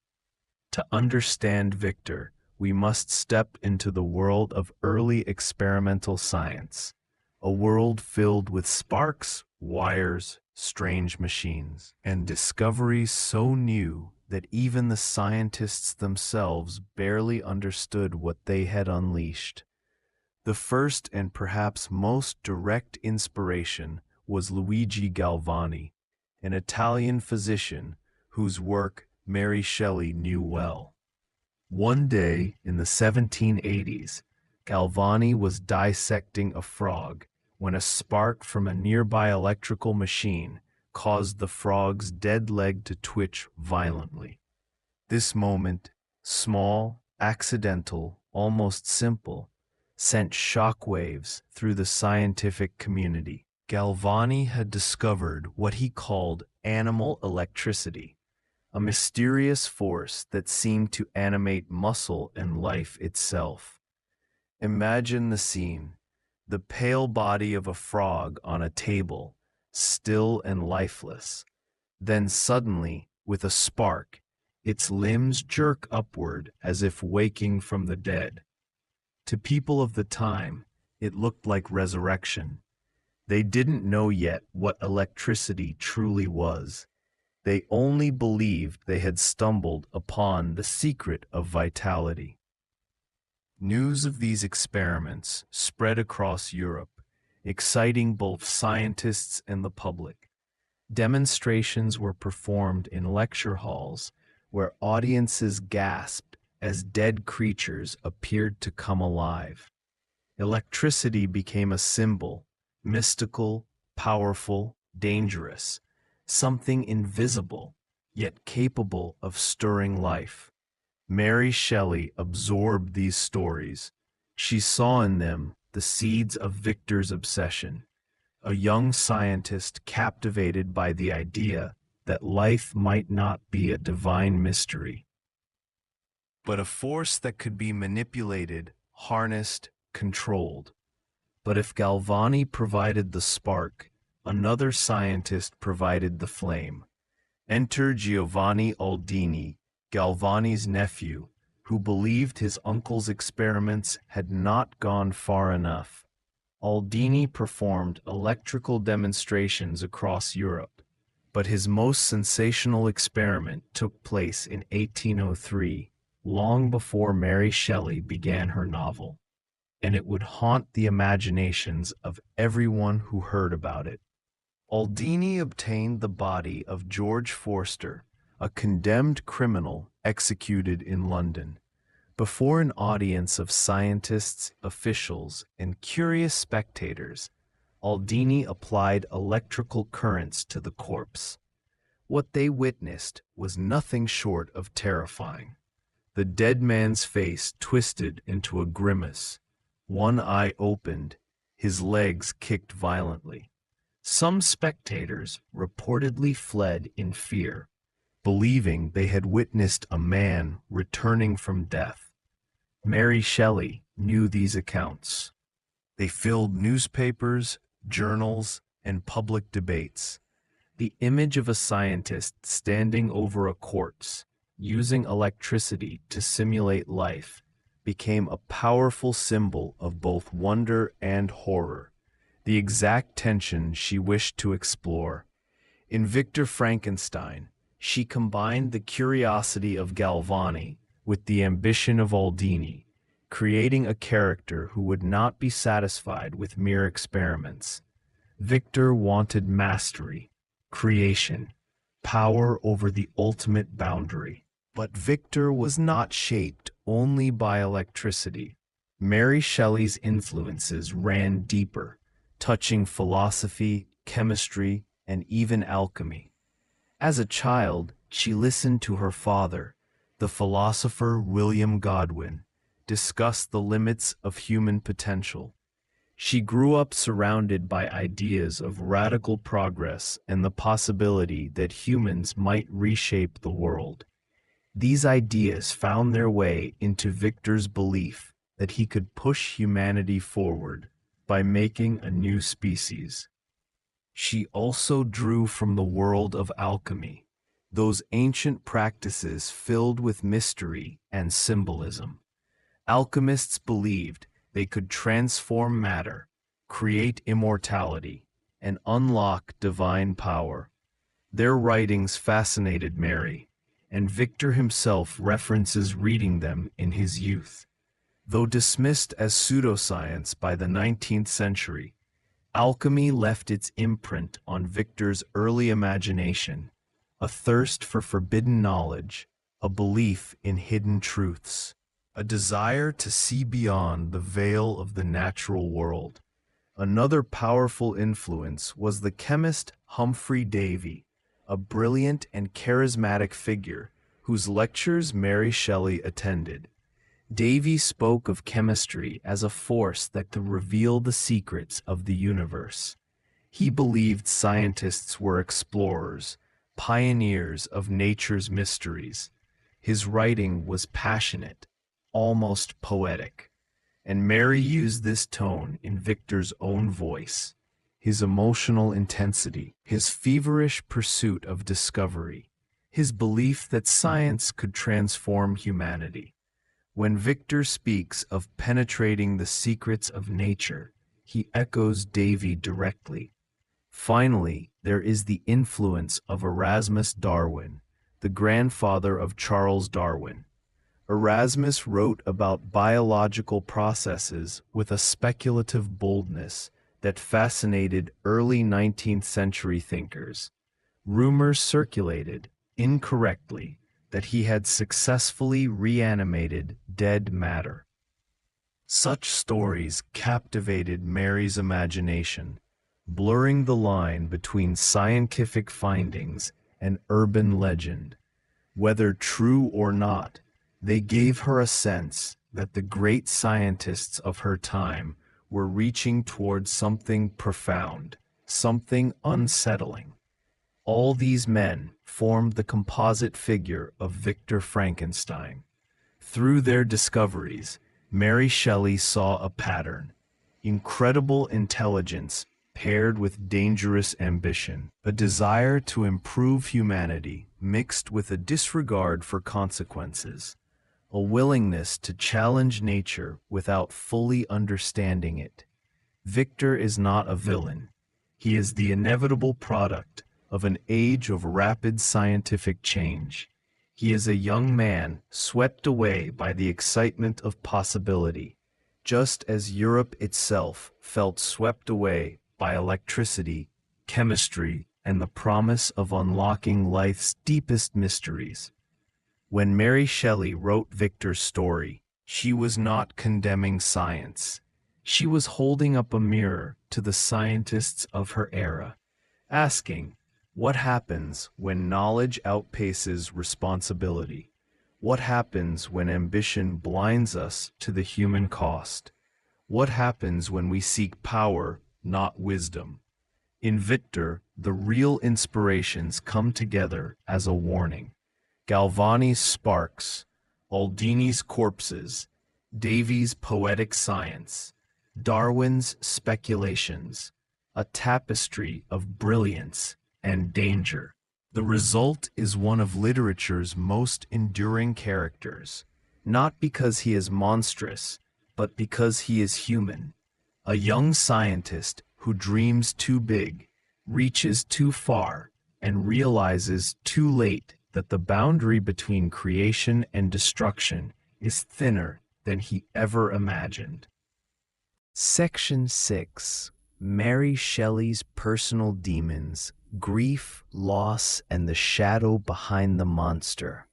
To understand Victor, we must step into the world of early experimental science, a world filled with sparks, wires, strange machines, and discoveries so new that even the scientists themselves barely understood what they had unleashed. The first and perhaps most direct inspiration was Luigi Galvani, an Italian physician whose work Mary Shelley knew well. One day in the 1780s, Galvani was dissecting a frog when a spark from a nearby electrical machine caused the frog's dead leg to twitch violently. This moment, small, accidental, almost simple, sent shockwaves through the scientific community. Galvani had discovered what he called animal electricity, a mysterious force that seemed to animate muscle and life itself. Imagine the scene: the pale body of a frog on a table, still and lifeless. Then suddenly, with a spark, its limbs jerk upward as if waking from the dead. To people of the time, it looked like resurrection. They didn't know yet what electricity truly was. They only believed they had stumbled upon the secret of vitality. News of these experiments spread across Europe, exciting both scientists and the public. Demonstrations were performed in lecture halls where audiences gasped as dead creatures appeared to come alive. Electricity became a symbol, mystical, powerful, dangerous, something invisible, yet capable of stirring life. Mary Shelley absorbed these stories. She saw in them the seeds of Victor's obsession, a young scientist captivated by the idea that life might not be a divine mystery, but a force that could be manipulated, harnessed, controlled. But if Galvani provided the spark, another scientist provided the flame. Enter Giovanni Aldini, Galvani's nephew, who believed his uncle's experiments had not gone far enough. Aldini performed electrical demonstrations across Europe, but his most sensational experiment took place in 1803, long before Mary Shelley began her novel, and it would haunt the imaginations of everyone who heard about it. Aldini obtained the body of George Forster, a condemned criminal executed in London. Before an audience of scientists, officials, and curious spectators, Aldini applied electrical currents to the corpse. What they witnessed was nothing short of terrifying. The dead man's face twisted into a grimace. One eye opened, his legs kicked violently. Some spectators reportedly fled in fear, believing they had witnessed a man returning from death. Mary Shelley knew these accounts. They filled newspapers, journals, and public debates. The image of a scientist standing over a corpse, using electricity to simulate life, became a powerful symbol of both wonder and horror, the exact tension she wished to explore. In Victor Frankenstein, she combined the curiosity of Galvani with the ambition of Aldini, creating a character who would not be satisfied with mere experiments. Victor wanted mastery, creation, power over the ultimate boundary. But Victor was not shaped only by electricity. Mary Shelley's influences ran deeper, touching philosophy, chemistry, and even alchemy. As a child, she listened to her father, the philosopher William Godwin, discuss the limits of human potential. She grew up surrounded by ideas of radical progress and the possibility that humans might reshape the world. These ideas found their way into Victor's belief that he could push humanity forward by making a new species. She also drew from the world of alchemy, those ancient practices filled with mystery and symbolism. Alchemists believed they could transform matter, create immortality, and unlock divine power. Their writings fascinated Mary, and Victor himself references reading them in his youth. Though dismissed as pseudoscience by the 19th century, alchemy left its imprint on Victor's early imagination, a thirst for forbidden knowledge, a belief in hidden truths, a desire to see beyond the veil of the natural world. Another powerful influence was the chemist Humphrey Davy, a brilliant and charismatic figure whose lectures Mary Shelley attended. Davy spoke of chemistry as a force that could reveal the secrets of the universe. He believed scientists were explorers, pioneers of nature's mysteries. His writing was passionate, almost poetic, and Mary used this tone in Victor's own voice. His emotional intensity, his feverish pursuit of discovery, his belief that science could transform humanity. When Victor speaks of penetrating the secrets of nature, he echoes Davy directly. Finally, there is the influence of Erasmus Darwin, the grandfather of Charles Darwin. Erasmus wrote about biological processes with a speculative boldness that fascinated early 19th century thinkers. Rumors circulated, incorrectly, that he had successfully reanimated dead matter. Such stories captivated Mary's imagination, blurring the line between scientific findings and urban legend. Whether true or not, they gave her a sense that the great scientists of her time were reaching towards something profound, something unsettling. All these men formed the composite figure of Victor Frankenstein. Through their discoveries, Mary Shelley saw a pattern: incredible intelligence paired with dangerous ambition, a desire to improve humanity mixed with a disregard for consequences, a willingness to challenge nature without fully understanding it. Victor is not a villain. He is the inevitable product of an age of rapid scientific change. He is a young man swept away by the excitement of possibility, just as Europe itself felt swept away by electricity, chemistry, and the promise of unlocking life's deepest mysteries. When Mary Shelley wrote Victor's story, she was not condemning science. She was holding up a mirror to the scientists of her era, asking, what happens when knowledge outpaces responsibility? What happens when ambition blinds us to the human cost? What happens when we seek power, not wisdom? In Victor, the real inspirations come together as a warning. Galvani's sparks, Aldini's corpses, Davy's poetic science, Darwin's speculations, a tapestry of brilliance and danger. The result is one of literature's most enduring characters, not because he is monstrous, but because he is human. A young scientist who dreams too big, reaches too far, and realizes too late that the boundary between creation and destruction is thinner than he ever imagined. Section 6. Mary Shelley's Personal Demons: Grief, Loss, and the Shadow Behind the Monster.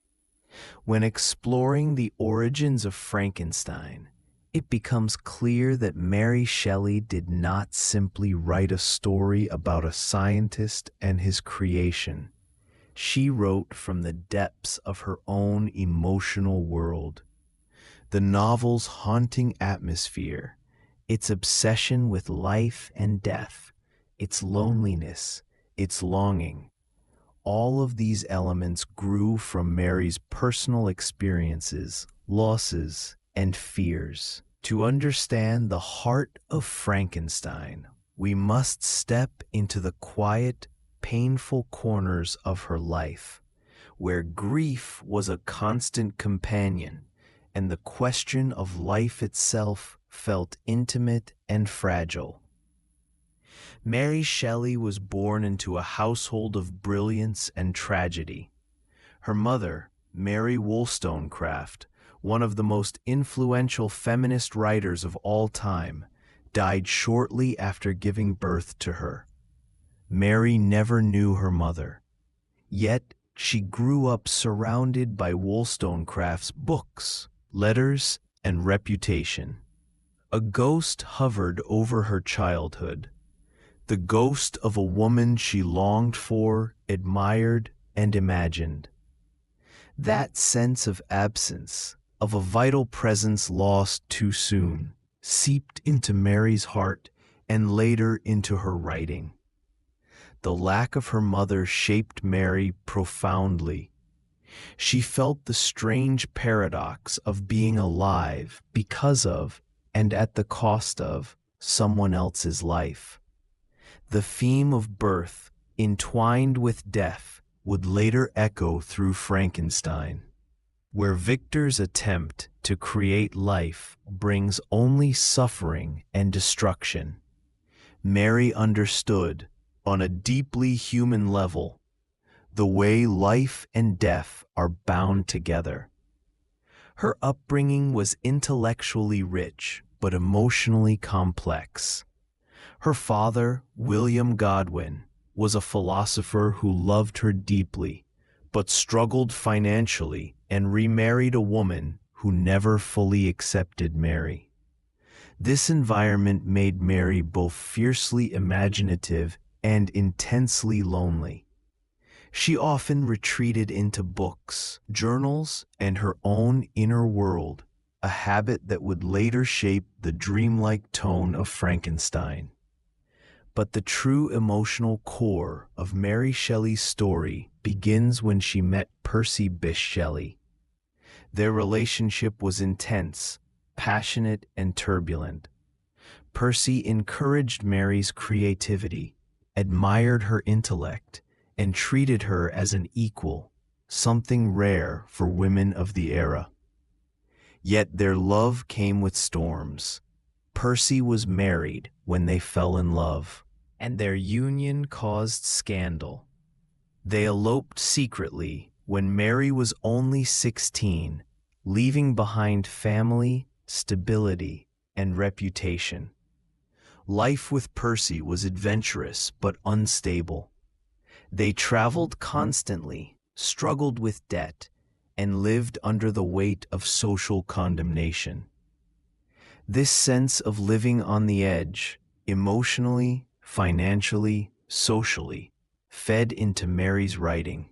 When exploring the origins of Frankenstein, it becomes clear that Mary Shelley did not simply write a story about a scientist and his creation. She wrote from the depths of her own emotional world. The novel's haunting atmosphere, its obsession with life and death, its loneliness, its longing, all of these elements grew from Mary's personal experiences, losses, and fears. To understand the heart of Frankenstein, we must step into the quiet, painful corners of her life, where grief was a constant companion and the question of life itself felt intimate and fragile. Mary Shelley was born into a household of brilliance and tragedy. Her mother, Mary Wollstonecraft, one of the most influential feminist writers of all time, died shortly after giving birth to her. Mary never knew her mother, yet she grew up surrounded by Wollstonecraft's books, letters, and reputation. A ghost hovered over her childhood, the ghost of a woman she longed for, admired, and imagined. That sense of absence, of a vital presence lost too soon, seeped into Mary's heart and later into her writing. The lack of her mother shaped Mary profoundly. She felt the strange paradox of being alive because of, and at the cost of, someone else's life. The theme of birth, entwined with death, would later echo through Frankenstein, where Victor's attempt to create life brings only suffering and destruction. Mary understood, on a deeply human level, the way life and death are bound together. Her upbringing was intellectually rich but emotionally complex. Her father, William Godwin, was a philosopher who loved her deeply, but struggled financially and remarried a woman who never fully accepted Mary. This environment made Mary both fiercely imaginative and intensely lonely. She often retreated into books, journals, and her own inner world, a habit that would later shape the dreamlike tone of Frankenstein. But the true emotional core of Mary Shelley's story begins when she met Percy Bysshe Shelley. Their relationship was intense, passionate, and turbulent. Percy encouraged Mary's creativity, admired her intellect, and treated her as an equal, something rare for women of the era. Yet their love came with storms. Percy was married when they fell in love, and their union caused scandal. They eloped secretly when Mary was only 16, leaving behind family, stability, and reputation. Life with Percy was adventurous but unstable. They traveled constantly, struggled with debt, and lived under the weight of social condemnation. This sense of living on the edge, emotionally, financially, socially, fed into Mary's writing,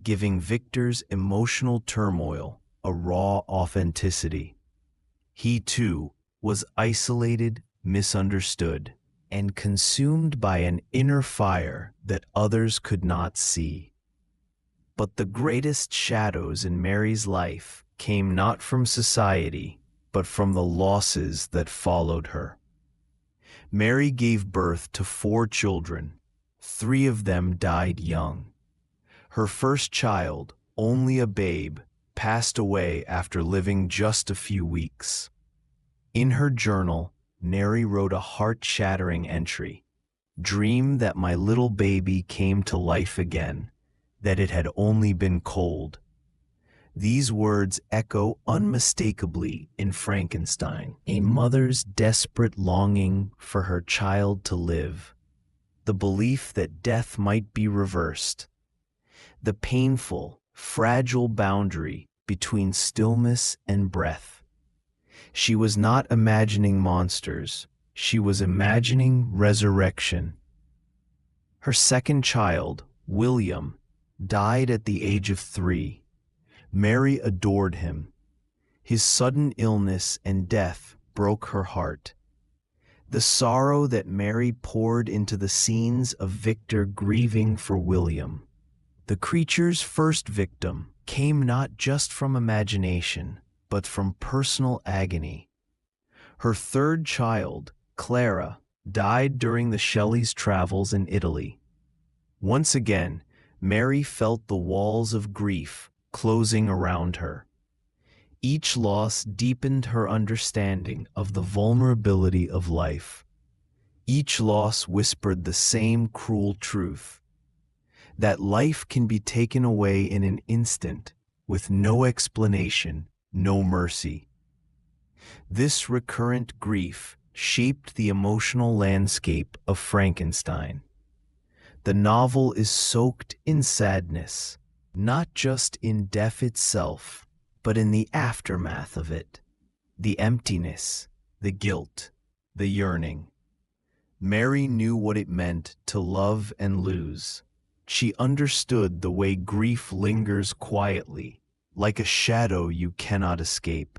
giving Victor's emotional turmoil a raw authenticity. He, too, was isolated, misunderstood, and consumed by an inner fire that others could not see. But the greatest shadows in Mary's life came not from society, but from the losses that followed her. Mary gave birth to 4 children. 3 of them died young. Her first child, only a babe, passed away after living just a few weeks. In her journal, Mary wrote a heart-shattering entry: "Dream that my little baby came to life again, that it had only been cold." These words echo unmistakably in Frankenstein, a mother's desperate longing for her child to live, the belief that death might be reversed, the painful, fragile boundary between stillness and breath. She was not imagining monsters, she was imagining resurrection. Her second child, William, died at the age of 3. Mary adored him. His sudden illness and death broke her heart. The sorrow that Mary poured into the scenes of Victor grieving for William, the creature's first victim, came not just from imagination, but from personal agony. Her third child, Clara, died during the Shelleys' travels in Italy. Once again, Mary felt the walls of grief closing around her. Each loss deepened her understanding of the vulnerability of life. Each loss whispered the same cruel truth: that life can be taken away in an instant, with no explanation, no mercy. This recurrent grief shaped the emotional landscape of Frankenstein. The novel is soaked in sadness, not just in death itself, but in the aftermath of it, the emptiness, the guilt, the yearning. Mary knew what it meant to love and lose. She understood the way grief lingers quietly, like a shadow you cannot escape.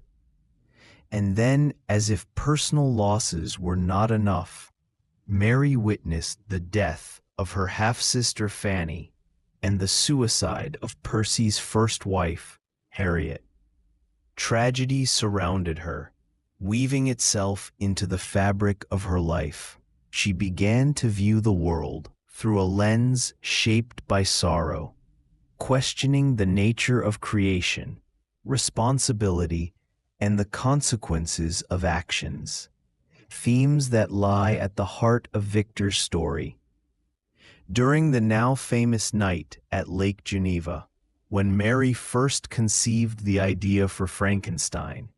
And then, as if personal losses were not enough, Mary witnessed the death of her half-sister Fanny and the suicide of Percy's first wife, Harriet. Tragedy surrounded her, weaving itself into the fabric of her life. She began to view the world through a lens shaped by sorrow, questioning the nature of creation, responsibility, and the consequences of actions, themes that lie at the heart of Victor's story. During the now famous night at Lake Geneva, when Mary first conceived the idea for Frankenstein,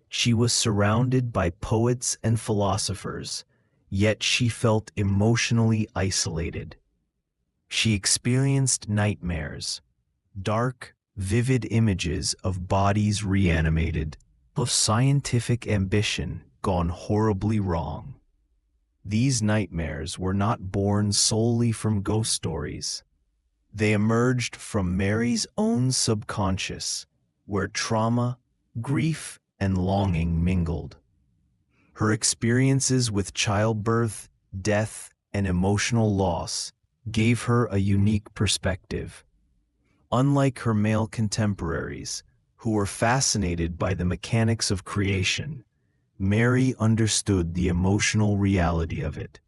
she was surrounded by poets and philosophers, yet she felt emotionally isolated. She experienced nightmares, dark, vivid images of bodies reanimated, of scientific ambition gone horribly wrong. These nightmares were not born solely from ghost stories. They emerged from Mary's own subconscious, where trauma, grief, and longing mingled. Her experiences with childbirth, death, and emotional loss gave her a unique perspective. Unlike her male contemporaries, who were fascinated by the mechanics of creation, Mary understood the emotional reality of it.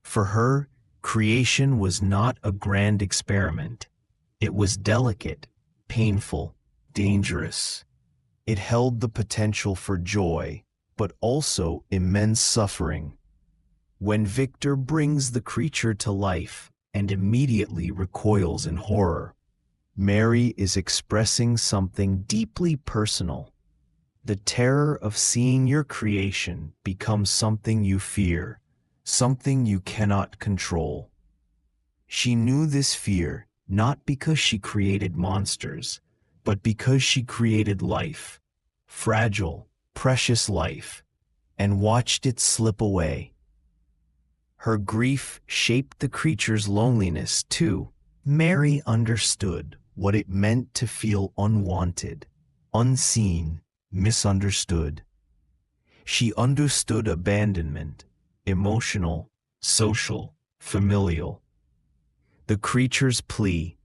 For her, creation was not a grand experiment. It was delicate, painful, dangerous. It held the potential for joy, but also immense suffering. When Victor brings the creature to life and immediately recoils in horror, Mary is expressing something deeply personal. The terror of seeing your creation become something you fear, something you cannot control. She knew this fear not because she created monsters, but because she created life, fragile, precious life, and watched it slip away. Her grief shaped the creature's loneliness too. Mary understood what it meant to feel unwanted, unseen, misunderstood. She understood abandonment, emotional, social, familial. The creature's plea,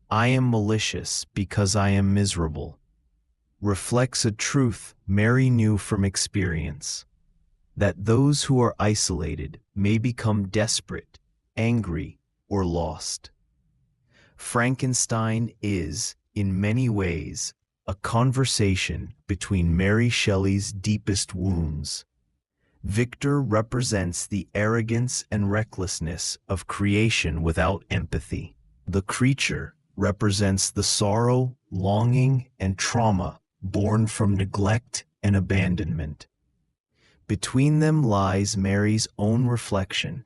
"I am malicious because I am miserable," reflects a truth Mary knew from experience, that those who are isolated may become desperate, angry, or lost. Frankenstein is, in many ways, a conversation between Mary Shelley's deepest wounds. Victor represents the arrogance and recklessness of creation without empathy. The creature represents the sorrow, longing, and trauma born from neglect and abandonment. Between them lies Mary's own reflection,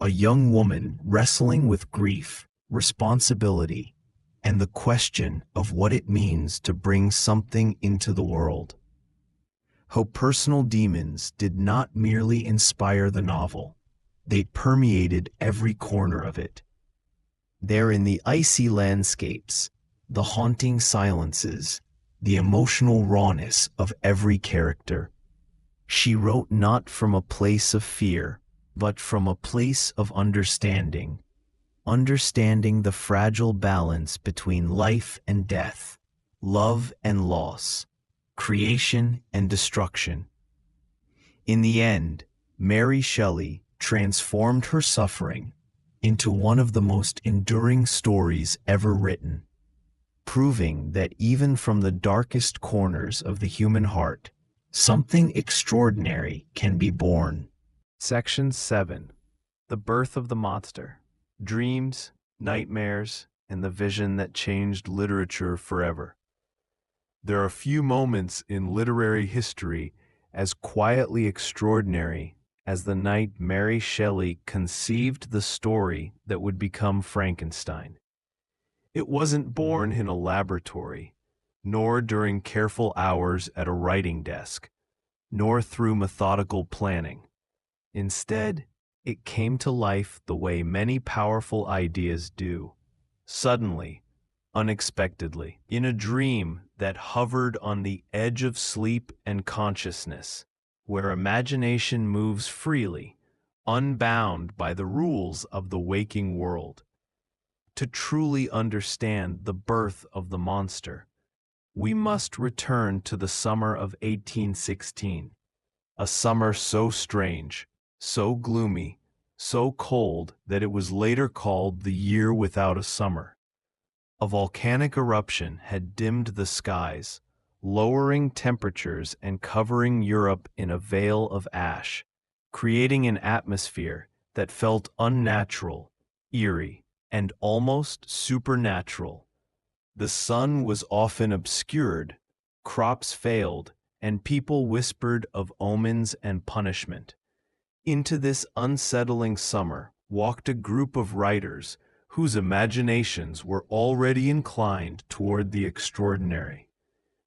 a young woman wrestling with grief, responsibility, and the question of what it means to bring something into the world. Her personal demons did not merely inspire the novel, they permeated every corner of it. There in the icy landscapes, the haunting silences, the emotional rawness of every character. She wrote not from a place of fear, but from a place of understanding the fragile balance between life and death, love and loss, creation and destruction. In the end, Mary Shelley transformed her suffering into one of the most enduring stories ever written, proving that even from the darkest corners of the human heart, something extraordinary can be born. Section 7. The Birth of the Monster. Dreams, nightmares, and the vision that changed literature forever. There are few moments in literary history as quietly extraordinary as the night Mary Shelley conceived the story that would become Frankenstein. It wasn't born in a laboratory, nor during careful hours at a writing desk, nor through methodical planning. Instead, it came to life the way many powerful ideas do, suddenly, unexpectedly, in a dream that hovered on the edge of sleep and consciousness, where imagination moves freely, unbound by the rules of the waking world. To truly understand the birth of the monster, we must return to the summer of 1816, a summer so strange, so gloomy, so cold that it was later called the year without a summer. A volcanic eruption had dimmed the skies, lowering temperatures and covering Europe in a veil of ash, creating an atmosphere that felt unnatural, eerie, and almost supernatural. The sun was often obscured, crops failed, and people whispered of omens and punishment. Into this unsettling summer walked a group of writers whose imaginations were already inclined toward the extraordinary.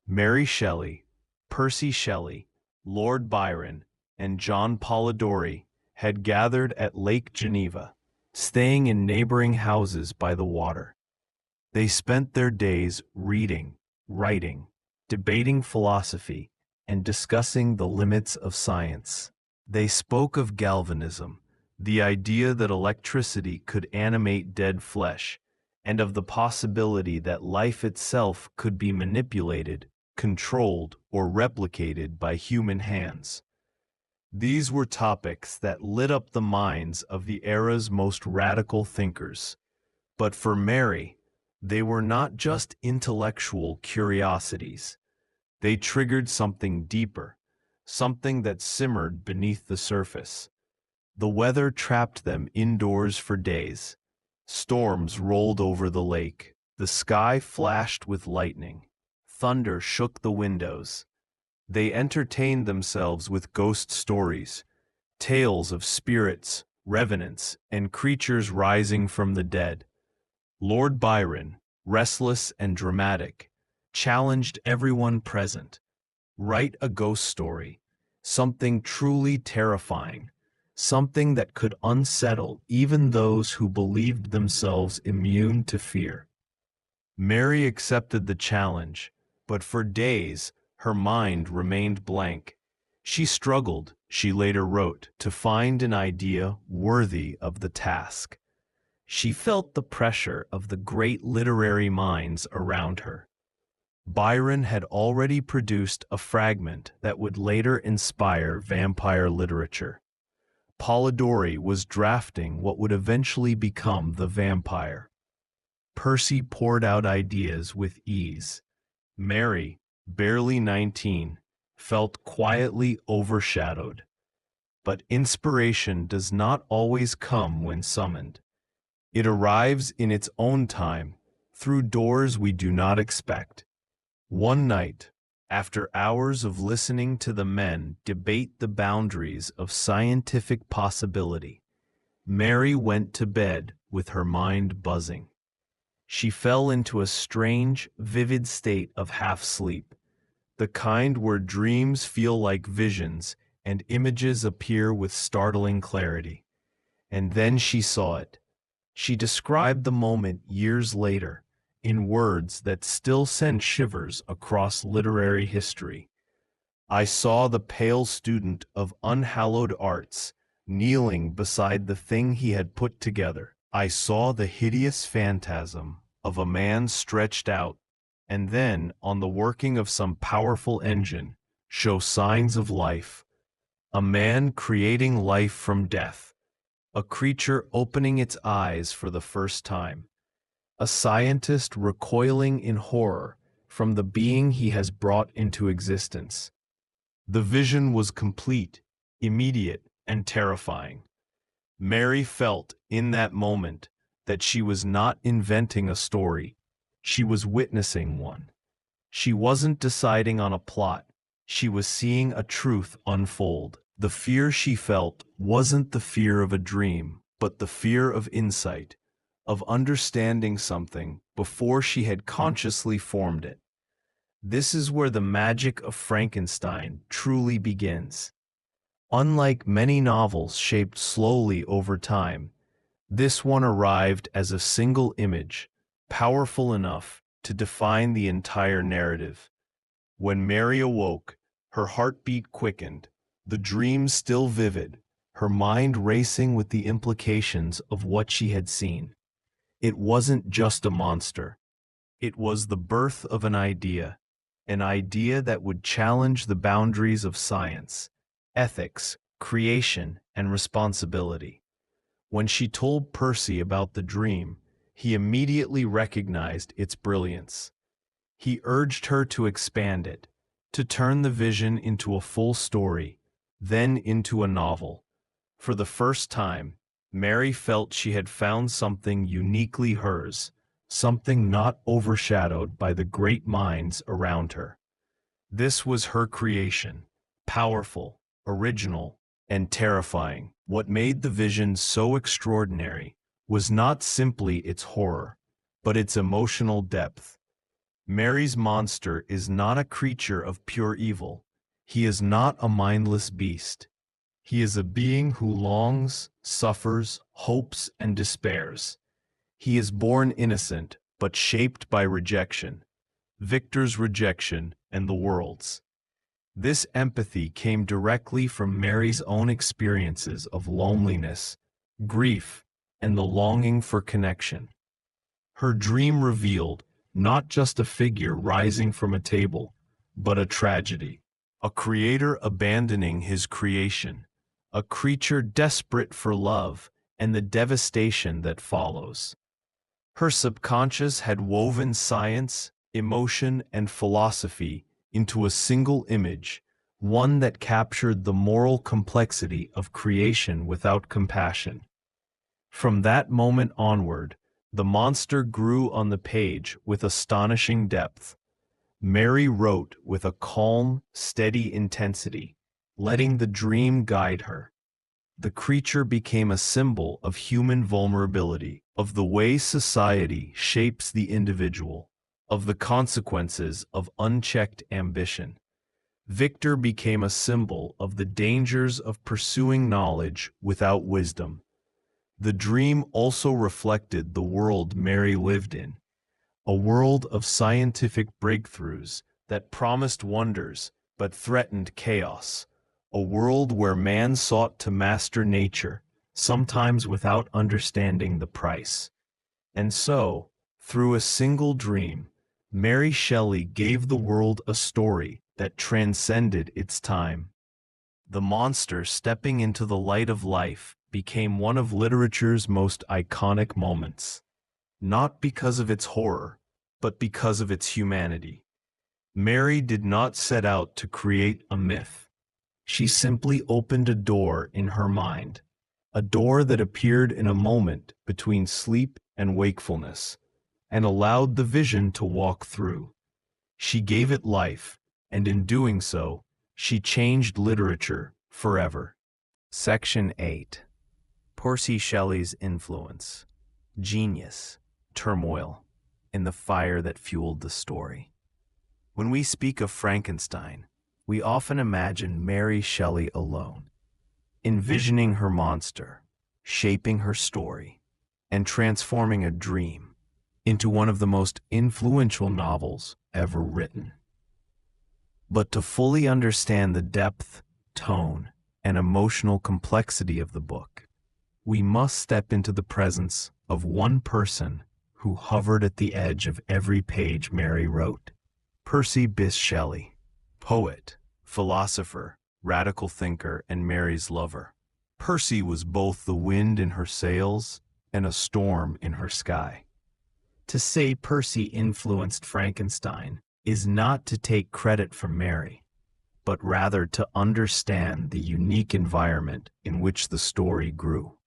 Mary Shelley, Percy Shelley, Lord Byron, and John Polidori had gathered at Lake Geneva, staying in neighboring houses by the water. They spent their days reading, writing, debating philosophy, and discussing the limits of science. They spoke of galvanism, the idea that electricity could animate dead flesh, and of the possibility that life itself could be manipulated, controlled, or replicated by human hands. These were topics that lit up the minds of the era's most radical thinkers. But for Mary, they were not just intellectual curiosities. They triggered something deeper, something that simmered beneath the surface. The weather trapped them indoors for days. Storms rolled over the lake. The sky flashed with lightning. Thunder shook the windows. They entertained themselves with ghost stories, tales of spirits, revenants, and creatures rising from the dead. Lord Byron, restless and dramatic, challenged everyone present. Write a ghost story, something truly terrifying, something that could unsettle even those who believed themselves immune to fear. Mary accepted the challenge, but for days her mind remained blank. She struggled, she later wrote, to find an idea worthy of the task. She felt the pressure of the great literary minds around her. Byron had already produced a fragment that would later inspire vampire literature. Polidori was drafting what would eventually become The Vampire. Percy poured out ideas with ease. Mary, barely 19, felt quietly overshadowed. But inspiration does not always come when summoned. It arrives in its own time, through doors we do not expect. One night, after hours of listening to the men debate the boundaries of scientific possibility, Mary went to bed with her mind buzzing. She fell into a strange, vivid state of half-sleep, the kind where dreams feel like visions and images appear with startling clarity. And then she saw it. She described the moment years later, in words that still send shivers across literary history. I saw the pale student of unhallowed arts, kneeling beside the thing he had put together. I saw the hideous phantasm of a man stretched out, and then, on the working of some powerful engine, show signs of life. A man creating life from death. A creature opening its eyes for the first time. A scientist recoiling in horror from the being he has brought into existence. The vision was complete, immediate, and terrifying. Mary felt, in that moment, that she was not inventing a story, she was witnessing one. She wasn't deciding on a plot, she was seeing a truth unfold. The fear she felt wasn't the fear of a dream, but the fear of insight, of understanding something before she had consciously formed it. This is where the magic of Frankenstein truly begins. Unlike many novels shaped slowly over time, this one arrived as a single image, powerful enough to define the entire narrative. When Mary awoke, her heartbeat quickened, the dream still vivid, her mind racing with the implications of what she had seen. It wasn't just a monster. It was the birth of an idea that would challenge the boundaries of science, ethics, creation, and responsibility. When she told Percy about the dream, he immediately recognized its brilliance. He urged her to expand it, to turn the vision into a full story, then into a novel. For the first time, Mary felt she had found something uniquely hers, something not overshadowed by the great minds around her. This was her creation, powerful, original, and terrifying. What made the vision so extraordinary was not simply its horror, but its emotional depth. Mary's monster is not a creature of pure evil. He is not a mindless beast. He is a being who longs, suffers, hopes, and despairs. He is born innocent, but shaped by rejection, Victor's rejection and the world's. This empathy came directly from Mary's own experiences of loneliness, grief, and the longing for connection. Her dream revealed not just a figure rising from a table, but a tragedy, a creator abandoning his creation, a creature desperate for love, and the devastation that follows. Her subconscious had woven science, emotion, and philosophy into a single image, one that captured the moral complexity of creation without compassion. From that moment onward, the monster grew on the page with astonishing depth. Mary wrote with a calm, steady intensity, letting the dream guide her. The creature became a symbol of human vulnerability, of the way society shapes the individual, of the consequences of unchecked ambition. Victor became a symbol of the dangers of pursuing knowledge without wisdom. The dream also reflected the world Mary lived in, a world of scientific breakthroughs that promised wonders but threatened chaos, a world where man sought to master nature, sometimes without understanding the price. And so, through a single dream, Mary Shelley gave the world a story that transcended its time. The monster stepping into the light of life became one of literature's most iconic moments, not because of its horror, but because of its humanity. Mary did not set out to create a myth. She simply opened a door in her mind, a door that appeared in a moment between sleep and wakefulness, and allowed the vision to walk through. She gave it life, and in doing so, she changed literature forever. Section 8. Percy Shelley's influence, genius, turmoil, and the fire that fueled the story. When we speak of Frankenstein, we often imagine Mary Shelley alone, envisioning her monster, shaping her story, and transforming a dream into one of the most influential novels ever written. But to fully understand the depth, tone, and emotional complexity of the book, we must step into the presence of one person who hovered at the edge of every page Mary wrote. Percy Bysshe Shelley, poet, philosopher, radical thinker, and Mary's lover. Percy was both the wind in her sails and a storm in her sky. To say Percy influenced Frankenstein is not to take credit from Mary, but rather to understand the unique environment in which the story grew.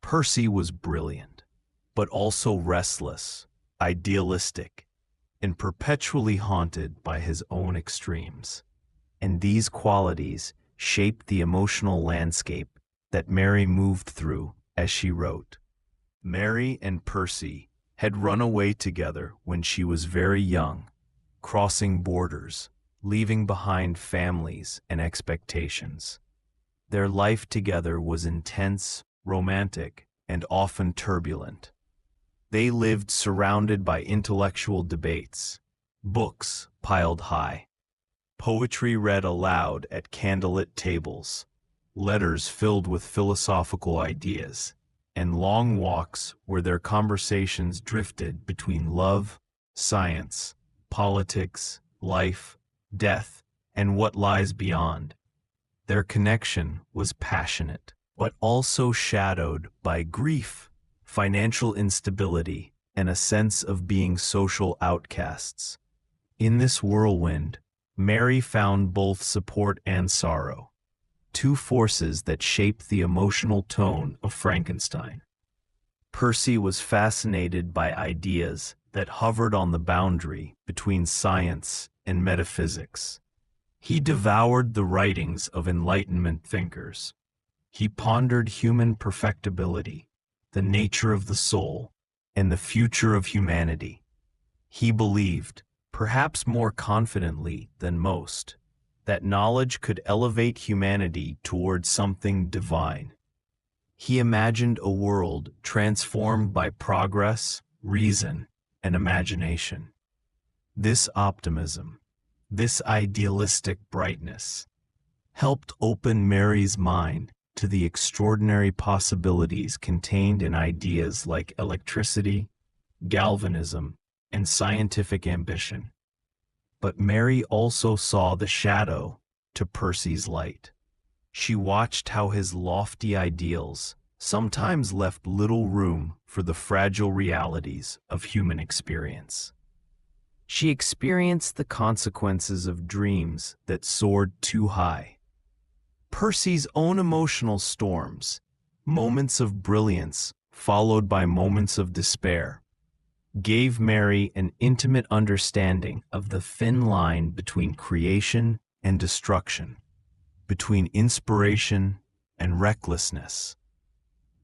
Percy was brilliant, but also restless, idealistic, and perpetually haunted by his own extremes. And these qualities shaped the emotional landscape that Mary moved through as she wrote. Mary and Percy had run away together when she was very young, crossing borders, leaving behind families and expectations. Their life together was intense, romantic, and often turbulent. They lived surrounded by intellectual debates, books piled high, poetry read aloud at candlelit tables, letters filled with philosophical ideas, and long walks where their conversations drifted between love, science, politics, life, death, and what lies beyond. Their connection was passionate, but also shadowed by grief, financial instability, and a sense of being social outcasts. In this whirlwind, Mary found both support and sorrow, two forces that shaped the emotional tone of Frankenstein. Percy was fascinated by ideas that hovered on the boundary between science and metaphysics. He devoured the writings of Enlightenment thinkers. He pondered human perfectibility, the nature of the soul, and the future of humanity. He believed, perhaps more confidently than most, that knowledge could elevate humanity towards something divine. He imagined a world transformed by progress, reason, and imagination. This optimism, this idealistic brightness, helped open Mary's mind to the extraordinary possibilities contained in ideas like electricity, galvanism, and scientific ambition. But Mary also saw the shadow to Percy's light. She watched how his lofty ideals sometimes left little room for the fragile realities of human experience. She experienced the consequences of dreams that soared too high. Percy's own emotional storms, moments of brilliance followed by moments of despair, gave Mary an intimate understanding of the thin line between creation and destruction, between inspiration and recklessness.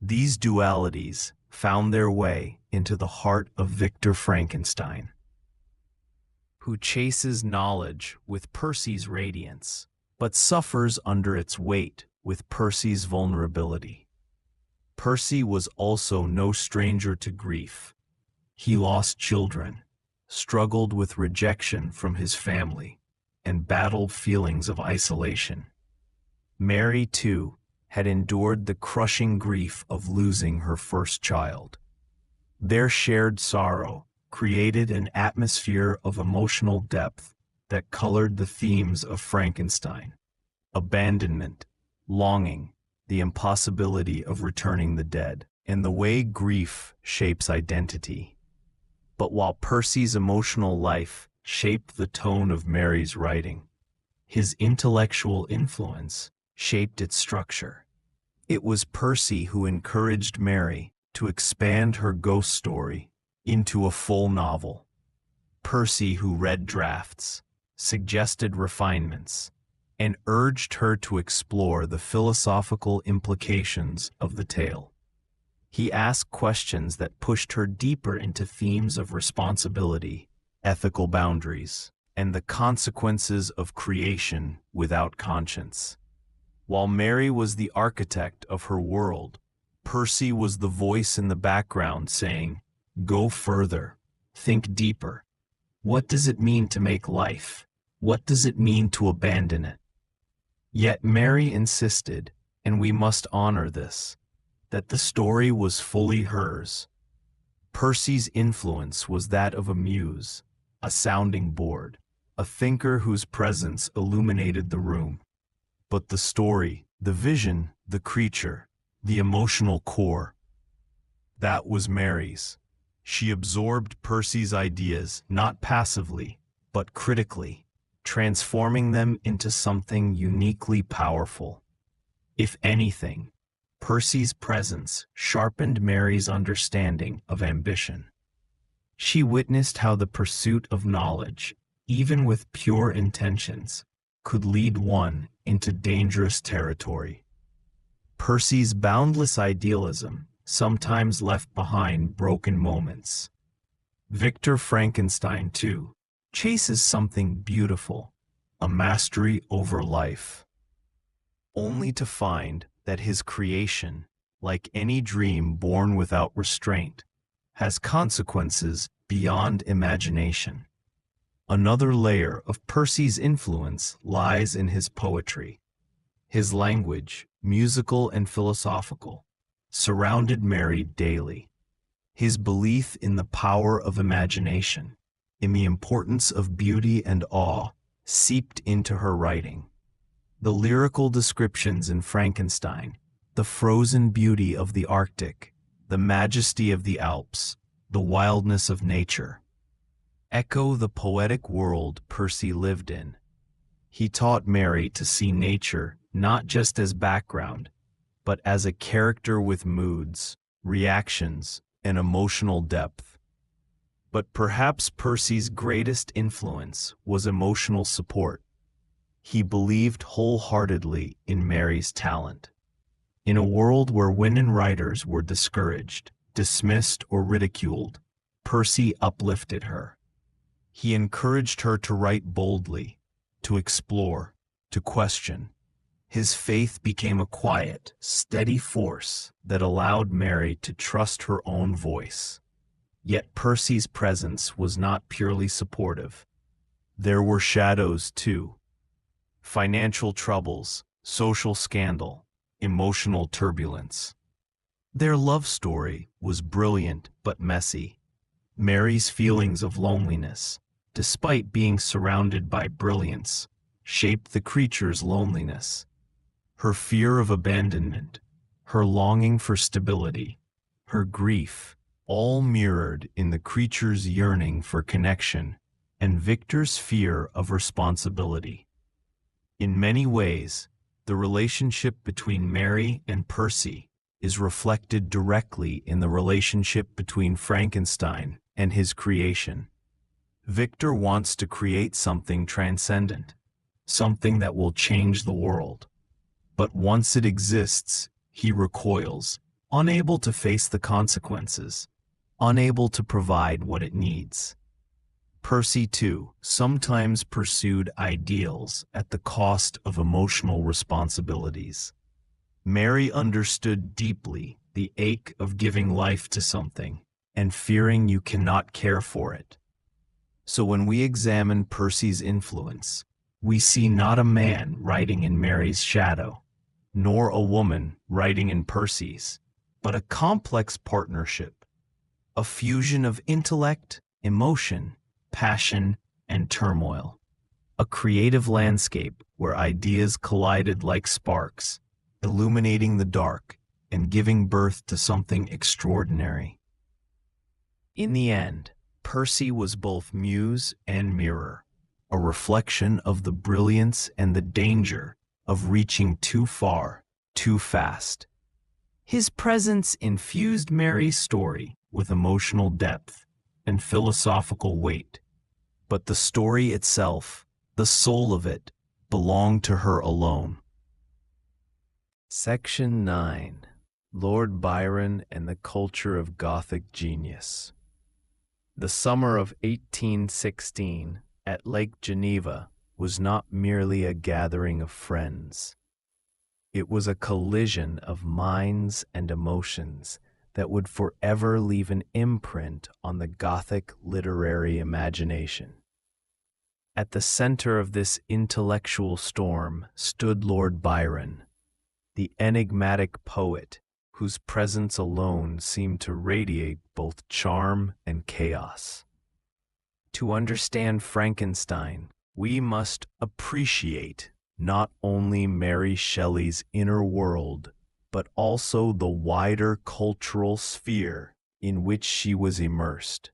These dualities found their way into the heart of Victor Frankenstein, who chases knowledge with Percy's radiance, but suffers under its weight with Percy's vulnerability. Percy was also no stranger to grief. He lost children, struggled with rejection from his family, and battled feelings of isolation. Mary, too, had endured the crushing grief of losing her first child. Their shared sorrow created an atmosphere of emotional depth that colored the themes of Frankenstein: abandonment, longing, the impossibility of returning the dead, and the way grief shapes identity. But while Percy's emotional life shaped the tone of Mary's writing, his intellectual influence shaped its structure. It was Percy who encouraged Mary to expand her ghost story into a full novel. Percy who read drafts, suggested refinements, and urged her to explore the philosophical implications of the tale. He asked questions that pushed her deeper into themes of responsibility, ethical boundaries, and the consequences of creation without conscience. While Mary was the architect of her world, Percy was the voice in the background saying, "Go further, think deeper. What does it mean to make life? What does it mean to abandon it?" Yet Mary insisted, and we must honor this, that the story was fully hers. Percy's influence was that of a muse, a sounding board, a thinker whose presence illuminated the room. But the story, the vision, the creature, the emotional core, that was Mary's. She absorbed Percy's ideas not passively, but critically, transforming them into something uniquely powerful. If anything, Percy's presence sharpened Mary's understanding of ambition. She witnessed how the pursuit of knowledge, even with pure intentions, could lead one into dangerous territory. Percy's boundless idealism sometimes left behind broken moments. Victor Frankenstein, too, chases something beautiful, a mastery over life, only to find that his creation, like any dream born without restraint, has consequences beyond imagination. Another layer of Percy's influence lies in his poetry. His language, musical and philosophical, surrounded Mary daily. His belief in the power of imagination, in the importance of beauty and awe, seeped into her writing. The lyrical descriptions in Frankenstein, the frozen beauty of the Arctic, the majesty of the Alps, the wildness of nature, echo the poetic world Percy lived in. He taught Mary to see nature not just as background, but as a character with moods, reactions, and emotional depth. But perhaps Percy's greatest influence was emotional support. He believed wholeheartedly in Mary's talent. In a world where women writers were discouraged, dismissed, or ridiculed, Percy uplifted her. He encouraged her to write boldly, to explore, to question. His faith became a quiet, steady force that allowed Mary to trust her own voice. Yet Percy's presence was not purely supportive. There were shadows too. Financial troubles, social scandal, emotional turbulence. Their love story was brilliant but messy. Mary's feelings of loneliness, despite being surrounded by brilliance, shaped the creature's loneliness. Her fear of abandonment, her longing for stability, her grief, all mirrored in the creature's yearning for connection and Victor's fear of responsibility. In many ways, the relationship between Mary and Percy is reflected directly in the relationship between Frankenstein and his creation. Victor wants to create something transcendent, something that will change the world. But once it exists, he recoils, unable to face the consequences, unable to provide what it needs. Percy, too, sometimes pursued ideals at the cost of emotional responsibilities. Mary understood deeply the ache of giving life to something and fearing you cannot care for it. So when we examine Percy's influence, we see not a man writing in Mary's shadow, nor a woman writing in Percy's, but a complex partnership, a fusion of intellect, emotion, passion, and turmoil, a creative landscape where ideas collided like sparks, illuminating the dark and giving birth to something extraordinary. In the end, Percy was both muse and mirror, a reflection of the brilliance and the danger of reaching too far, too fast. His presence infused Mary's story with emotional depth and philosophical weight, but the story itself, the soul of it, belonged to her alone. Section 9. Lord Byron and the Culture of Gothic Genius. The summer of 1816 at Lake Geneva was not merely a gathering of friends. It was a collision of minds and emotions that would forever leave an imprint on the Gothic literary imagination. At the center of this intellectual storm stood Lord Byron, the enigmatic poet whose presence alone seemed to radiate both charm and chaos. To understand Frankenstein, we must appreciate not only Mary Shelley's inner world, but also the wider cultural sphere in which she was immersed,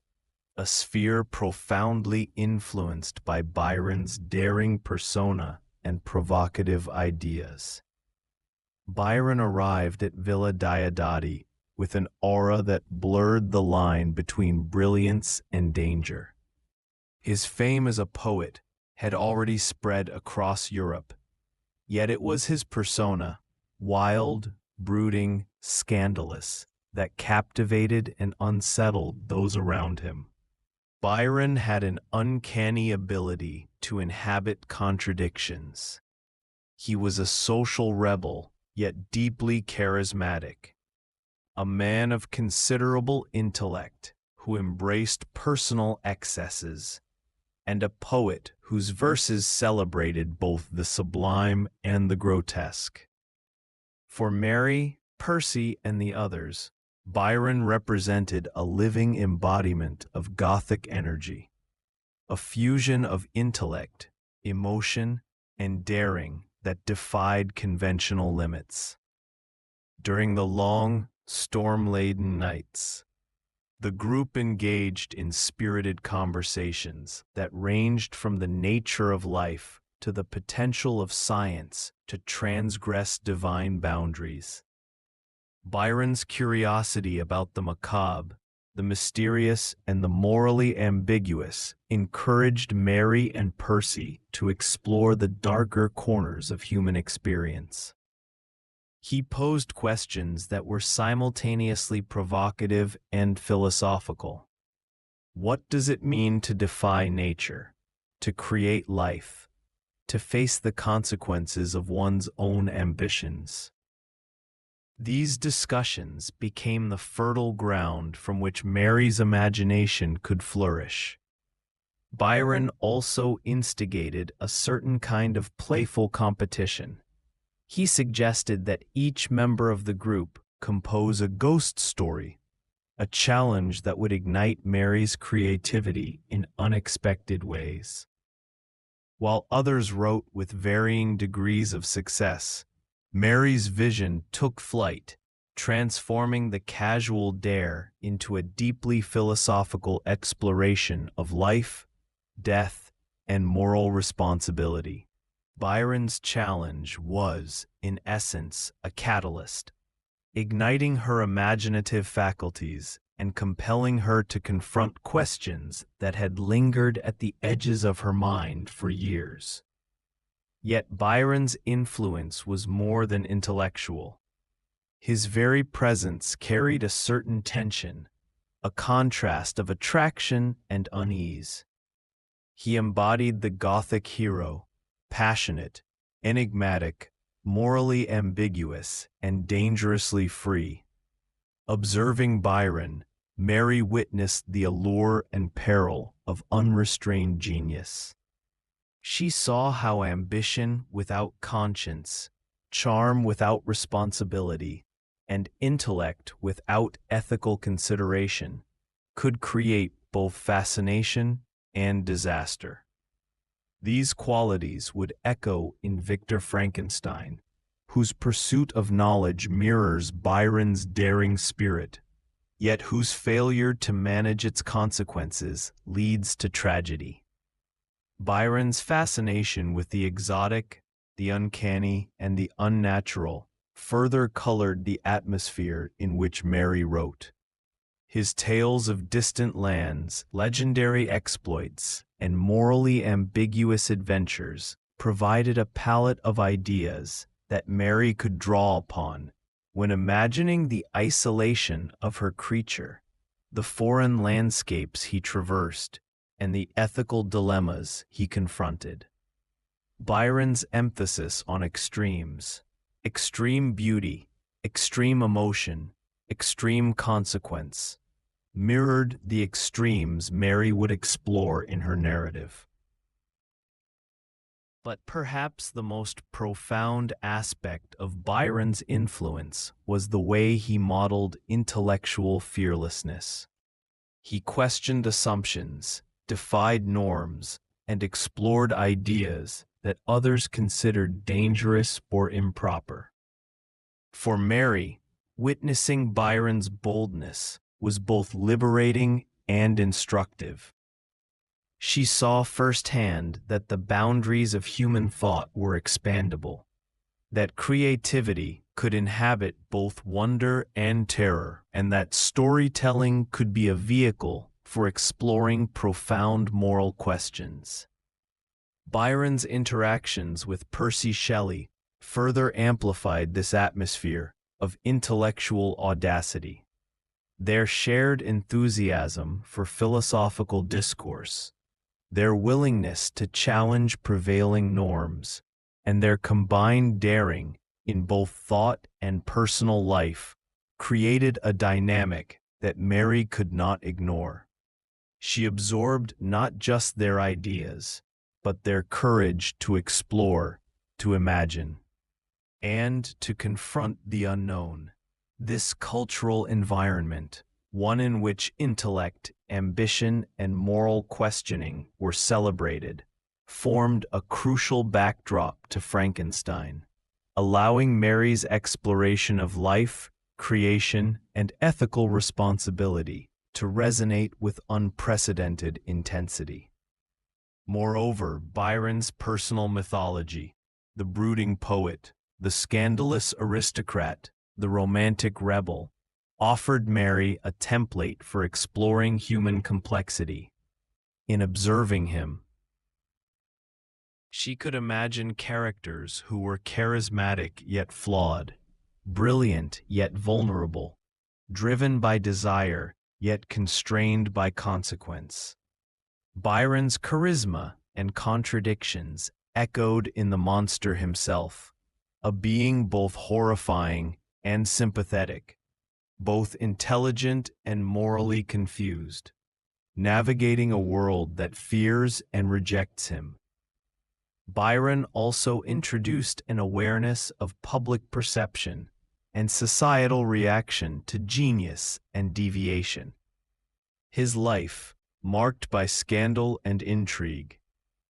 a sphere profoundly influenced by Byron's daring persona and provocative ideas. Byron arrived at Villa Diodati with an aura that blurred the line between brilliance and danger. His fame as a poet had already spread across Europe, yet it was his persona, wild, brooding, scandalous, that captivated and unsettled those around him. Byron had an uncanny ability to inhabit contradictions. He was a social rebel, yet deeply charismatic, a man of considerable intellect who embraced personal excesses, and a poet whose verses celebrated both the sublime and the grotesque. For Mary, Percy, and the others, Byron represented a living embodiment of Gothic energy, a fusion of intellect, emotion, and daring that defied conventional limits. During the long, storm-laden nights, the group engaged in spirited conversations that ranged from the nature of life to the potential of science to transgress divine boundaries. Byron's curiosity about the macabre, the mysterious, and the morally ambiguous encouraged Mary and Percy to explore the darker corners of human experience. He posed questions that were simultaneously provocative and philosophical. What does it mean to defy nature, to create life, to face the consequences of one's own ambitions? These discussions became the fertile ground from which Mary's imagination could flourish. Byron also instigated a certain kind of playful competition. He suggested that each member of the group compose a ghost story, a challenge that would ignite Mary's creativity in unexpected ways. While others wrote with varying degrees of success, Mary's vision took flight, transforming the casual dare into a deeply philosophical exploration of life, death, and moral responsibility. Byron's challenge was, in essence, a catalyst, igniting her imaginative faculties and compelling her to confront questions that had lingered at the edges of her mind for years. Yet Byron's influence was more than intellectual. His very presence carried a certain tension, a contrast of attraction and unease. He embodied the Gothic hero, passionate, enigmatic, morally ambiguous, and dangerously free. Observing Byron, Mary witnessed the allure and peril of unrestrained genius. She saw how ambition without conscience, charm without responsibility, and intellect without ethical consideration could create both fascination and disaster. These qualities would echo in Victor Frankenstein, whose pursuit of knowledge mirrors Byron's daring spirit, yet whose failure to manage its consequences leads to tragedy. Byron's fascination with the exotic, the uncanny, and the unnatural further colored the atmosphere in which Mary wrote. His tales of distant lands, legendary exploits, and morally ambiguous adventures provided a palette of ideas that Mary could draw upon when imagining the isolation of her creature, the foreign landscapes he traversed, and the ethical dilemmas he confronted. Byron's emphasis on extremes, extreme beauty, extreme emotion, extreme consequence, mirrored the extremes Mary would explore in her narrative. But perhaps the most profound aspect of Byron's influence was the way he modeled intellectual fearlessness. He questioned assumptions, defied norms, and explored ideas that others considered dangerous or improper. For Mary, witnessing Byron's boldness was both liberating and instructive. She saw firsthand that the boundaries of human thought were expandable, that creativity could inhabit both wonder and terror, and that storytelling could be a vehicle for exploring profound moral questions. Byron's interactions with Percy Shelley further amplified this atmosphere of intellectual audacity. Their shared enthusiasm for philosophical discourse, their willingness to challenge prevailing norms, and their combined daring in both thought and personal life created a dynamic that Mary could not ignore. She absorbed not just their ideas, but their courage to explore, to imagine, and to confront the unknown. This cultural environment, one in which intellect, ambition, and moral questioning were celebrated, formed a crucial backdrop to Frankenstein, allowing Mary's exploration of life, creation, and ethical responsibility to resonate with unprecedented intensity. Moreover, Byron's personal mythology, the brooding poet, the scandalous aristocrat, the romantic rebel, offered Mary a template for exploring human complexity. In observing him, she could imagine characters who were charismatic yet flawed, brilliant yet vulnerable, driven by desire yet constrained by consequence. Byron's charisma and contradictions echoed in the monster himself, a being both horrifying and sympathetic, both intelligent and morally confused, navigating a world that fears and rejects him. Byron also introduced an awareness of public perception and societal reaction to genius and deviation. His life, marked by scandal and intrigue,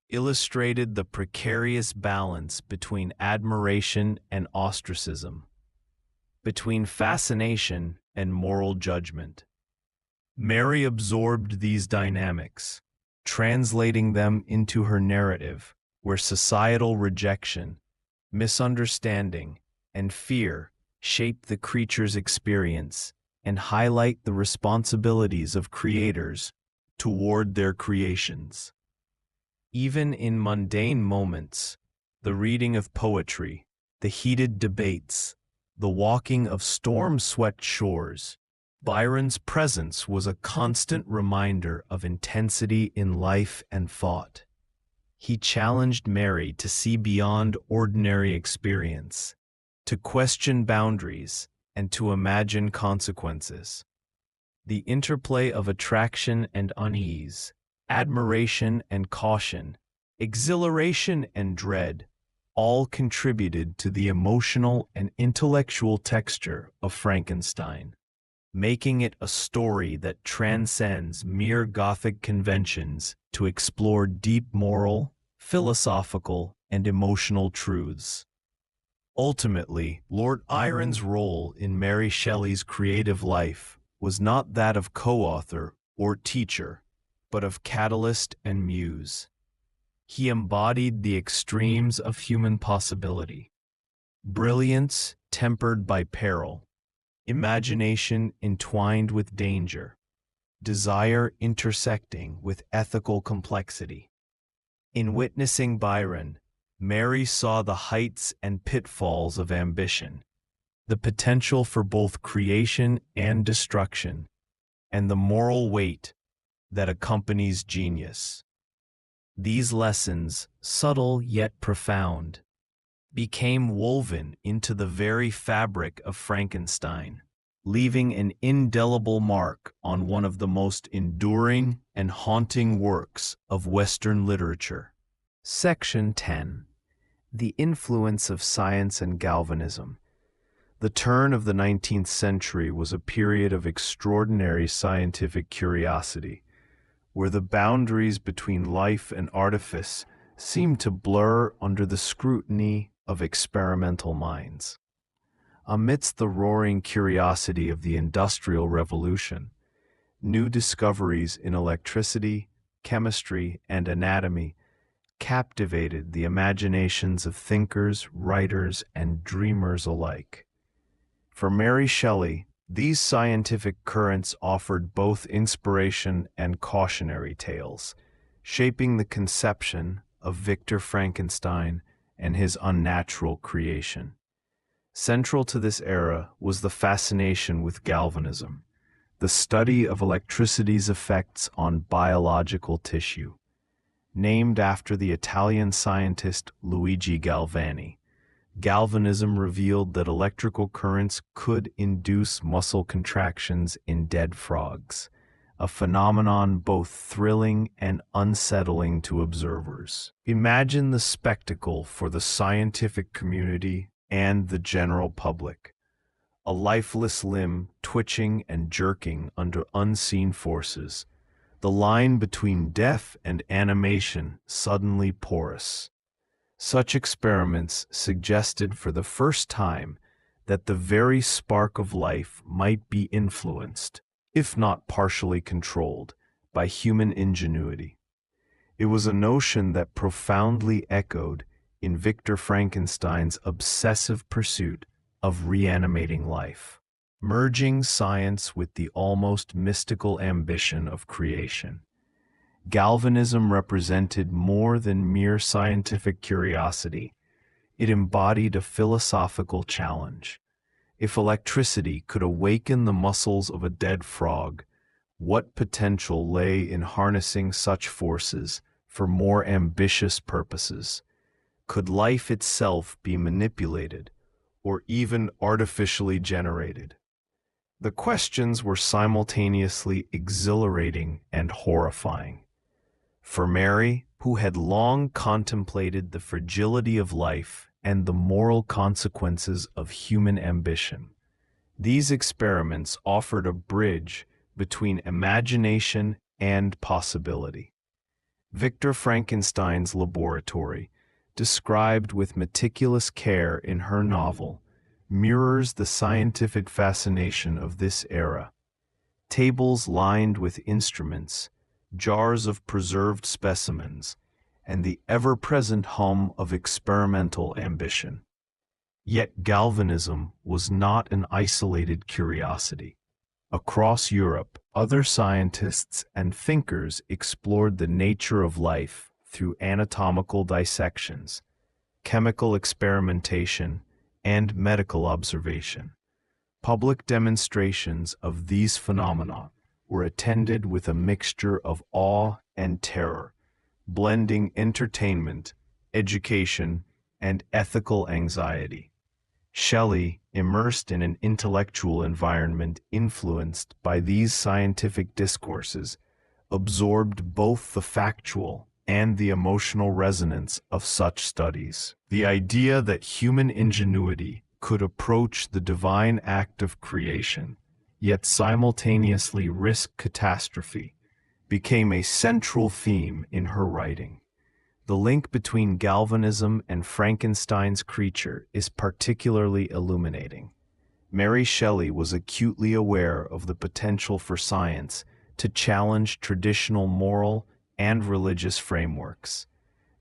illustrated the precarious balance between admiration and ostracism, between fascination and moral judgment. Mary absorbed these dynamics, translating them into her narrative, where societal rejection, misunderstanding, and fear shape the creature's experience and highlight the responsibilities of creators toward their creations. Even in mundane moments, the reading of poetry, the heated debates, the walking of storm-swept shores, Byron's presence was a constant reminder of intensity in life and thought. He challenged Mary to see beyond ordinary experience, to question boundaries, and to imagine consequences. The interplay of attraction and unease, admiration and caution, exhilaration and dread, all contributed to the emotional and intellectual texture of Frankenstein, making it a story that transcends mere Gothic conventions to explore deep moral, philosophical, and emotional truths. Ultimately, Lord Byron's role in Mary Shelley's creative life was not that of co-author or teacher, but of catalyst and muse. He embodied the extremes of human possibility: brilliance tempered by peril, imagination entwined with danger, desire intersecting with ethical complexity. In witnessing Byron, Mary saw the heights and pitfalls of ambition, the potential for both creation and destruction, and the moral weight that accompanies genius. These lessons, subtle yet profound, became woven into the very fabric of Frankenstein, leaving an indelible mark on one of the most enduring and haunting works of Western literature. Section 10. The influence of science and galvanism. The turn of the 19th century was a period of extraordinary scientific curiosity, where the boundaries between life and artifice seemed to blur under the scrutiny of experimental minds. Amidst the roaring curiosity of the Industrial Revolution, new discoveries in electricity, chemistry, and anatomy captivated the imaginations of thinkers, writers, and dreamers alike. For Mary Shelley, these scientific currents offered both inspiration and cautionary tales, shaping the conception of Victor Frankenstein and his unnatural creation. Central to this era was the fascination with galvanism, the study of electricity's effects on biological tissue. Named after the Italian scientist Luigi Galvani, galvanism revealed that electrical currents could induce muscle contractions in dead frogs, a phenomenon both thrilling and unsettling to observers. Imagine the spectacle for the scientific community and the general public. A lifeless limb twitching and jerking under unseen forces, the line between death and animation suddenly porous. Such experiments suggested for the first time that the very spark of life might be influenced, if not partially controlled, by human ingenuity. It was a notion that profoundly echoed in Victor Frankenstein's obsessive pursuit of reanimating life, merging science with the almost mystical ambition of creation. Galvanism represented more than mere scientific curiosity. It embodied a philosophical challenge. If electricity could awaken the muscles of a dead frog, what potential lay in harnessing such forces for more ambitious purposes? Could life itself be manipulated, or even artificially generated? The questions were simultaneously exhilarating and horrifying. For Mary, who had long contemplated the fragility of life and the moral consequences of human ambition, these experiments offered a bridge between imagination and possibility. Victor Frankenstein's laboratory, described with meticulous care in her novel, mirrors the scientific fascination of this era. Tables lined with instruments, jars of preserved specimens, and the ever-present hum of experimental ambition. Yet galvanism was not an isolated curiosity. Across Europe, other scientists and thinkers explored the nature of life through anatomical dissections, chemical experimentation, and medical observation. Public demonstrations of these phenomena were attended with a mixture of awe and terror, blending entertainment, education, and ethical anxiety. Shelley, immersed in an intellectual environment influenced by these scientific discourses, absorbed both the factual and the emotional resonance of such studies. The idea that human ingenuity could approach the divine act of creation, yet simultaneously risk catastrophe, became a central theme in her writing. The link between galvanism and Frankenstein's creature is particularly illuminating. Mary Shelley was acutely aware of the potential for science to challenge traditional moral and religious frameworks.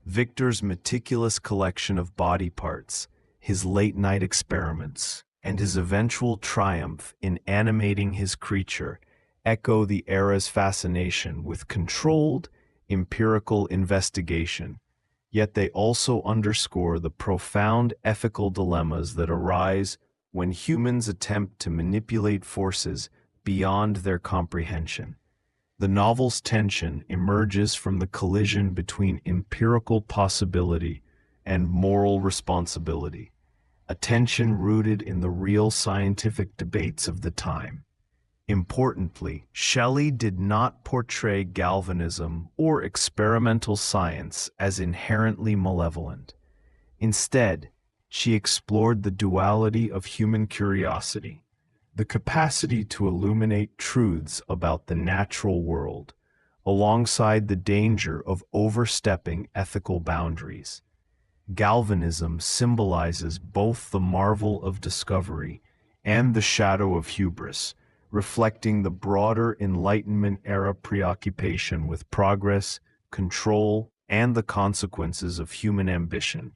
Victor's meticulous collection of body parts, his late-night experiments, and his eventual triumph in animating his creature echo the era's fascination with controlled, empirical investigation, yet they also underscore the profound ethical dilemmas that arise when humans attempt to manipulate forces beyond their comprehension. The novel's tension emerges from the collision between empirical possibility and moral responsibility, a tension rooted in the real scientific debates of the time. Importantly, Shelley did not portray galvanism or experimental science as inherently malevolent. Instead, she explored the duality of human curiosity, the capacity to illuminate truths about the natural world, alongside the danger of overstepping ethical boundaries. Galvanism symbolizes both the marvel of discovery and the shadow of hubris, reflecting the broader Enlightenment era preoccupation with progress, control, and the consequences of human ambition.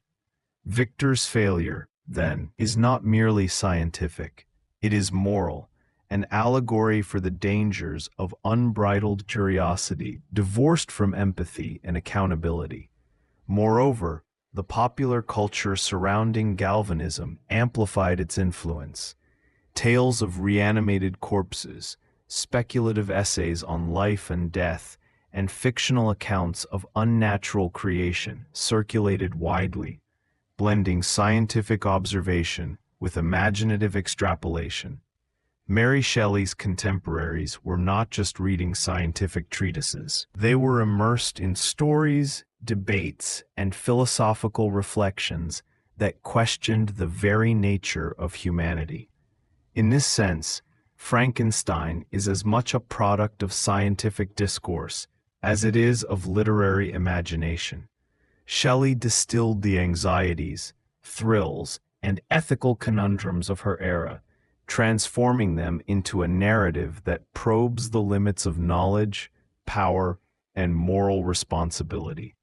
Victor's failure, then, is not merely scientific, it is moral, an allegory for the dangers of unbridled curiosity divorced from empathy and accountability. Moreover, the popular culture surrounding galvanism amplified its influence. Tales of reanimated corpses, speculative essays on life and death, and fictional accounts of unnatural creation circulated widely, blending scientific observation with imaginative extrapolation. Mary Shelley's contemporaries were not just reading scientific treatises. They were immersed in stories, debates, and philosophical reflections that questioned the very nature of humanity. In this sense, Frankenstein is as much a product of scientific discourse as it is of literary imagination. Shelley distilled the anxieties, thrills, and ethical conundrums of her era, transforming them into a narrative that probes the limits of knowledge, power, and moral responsibility.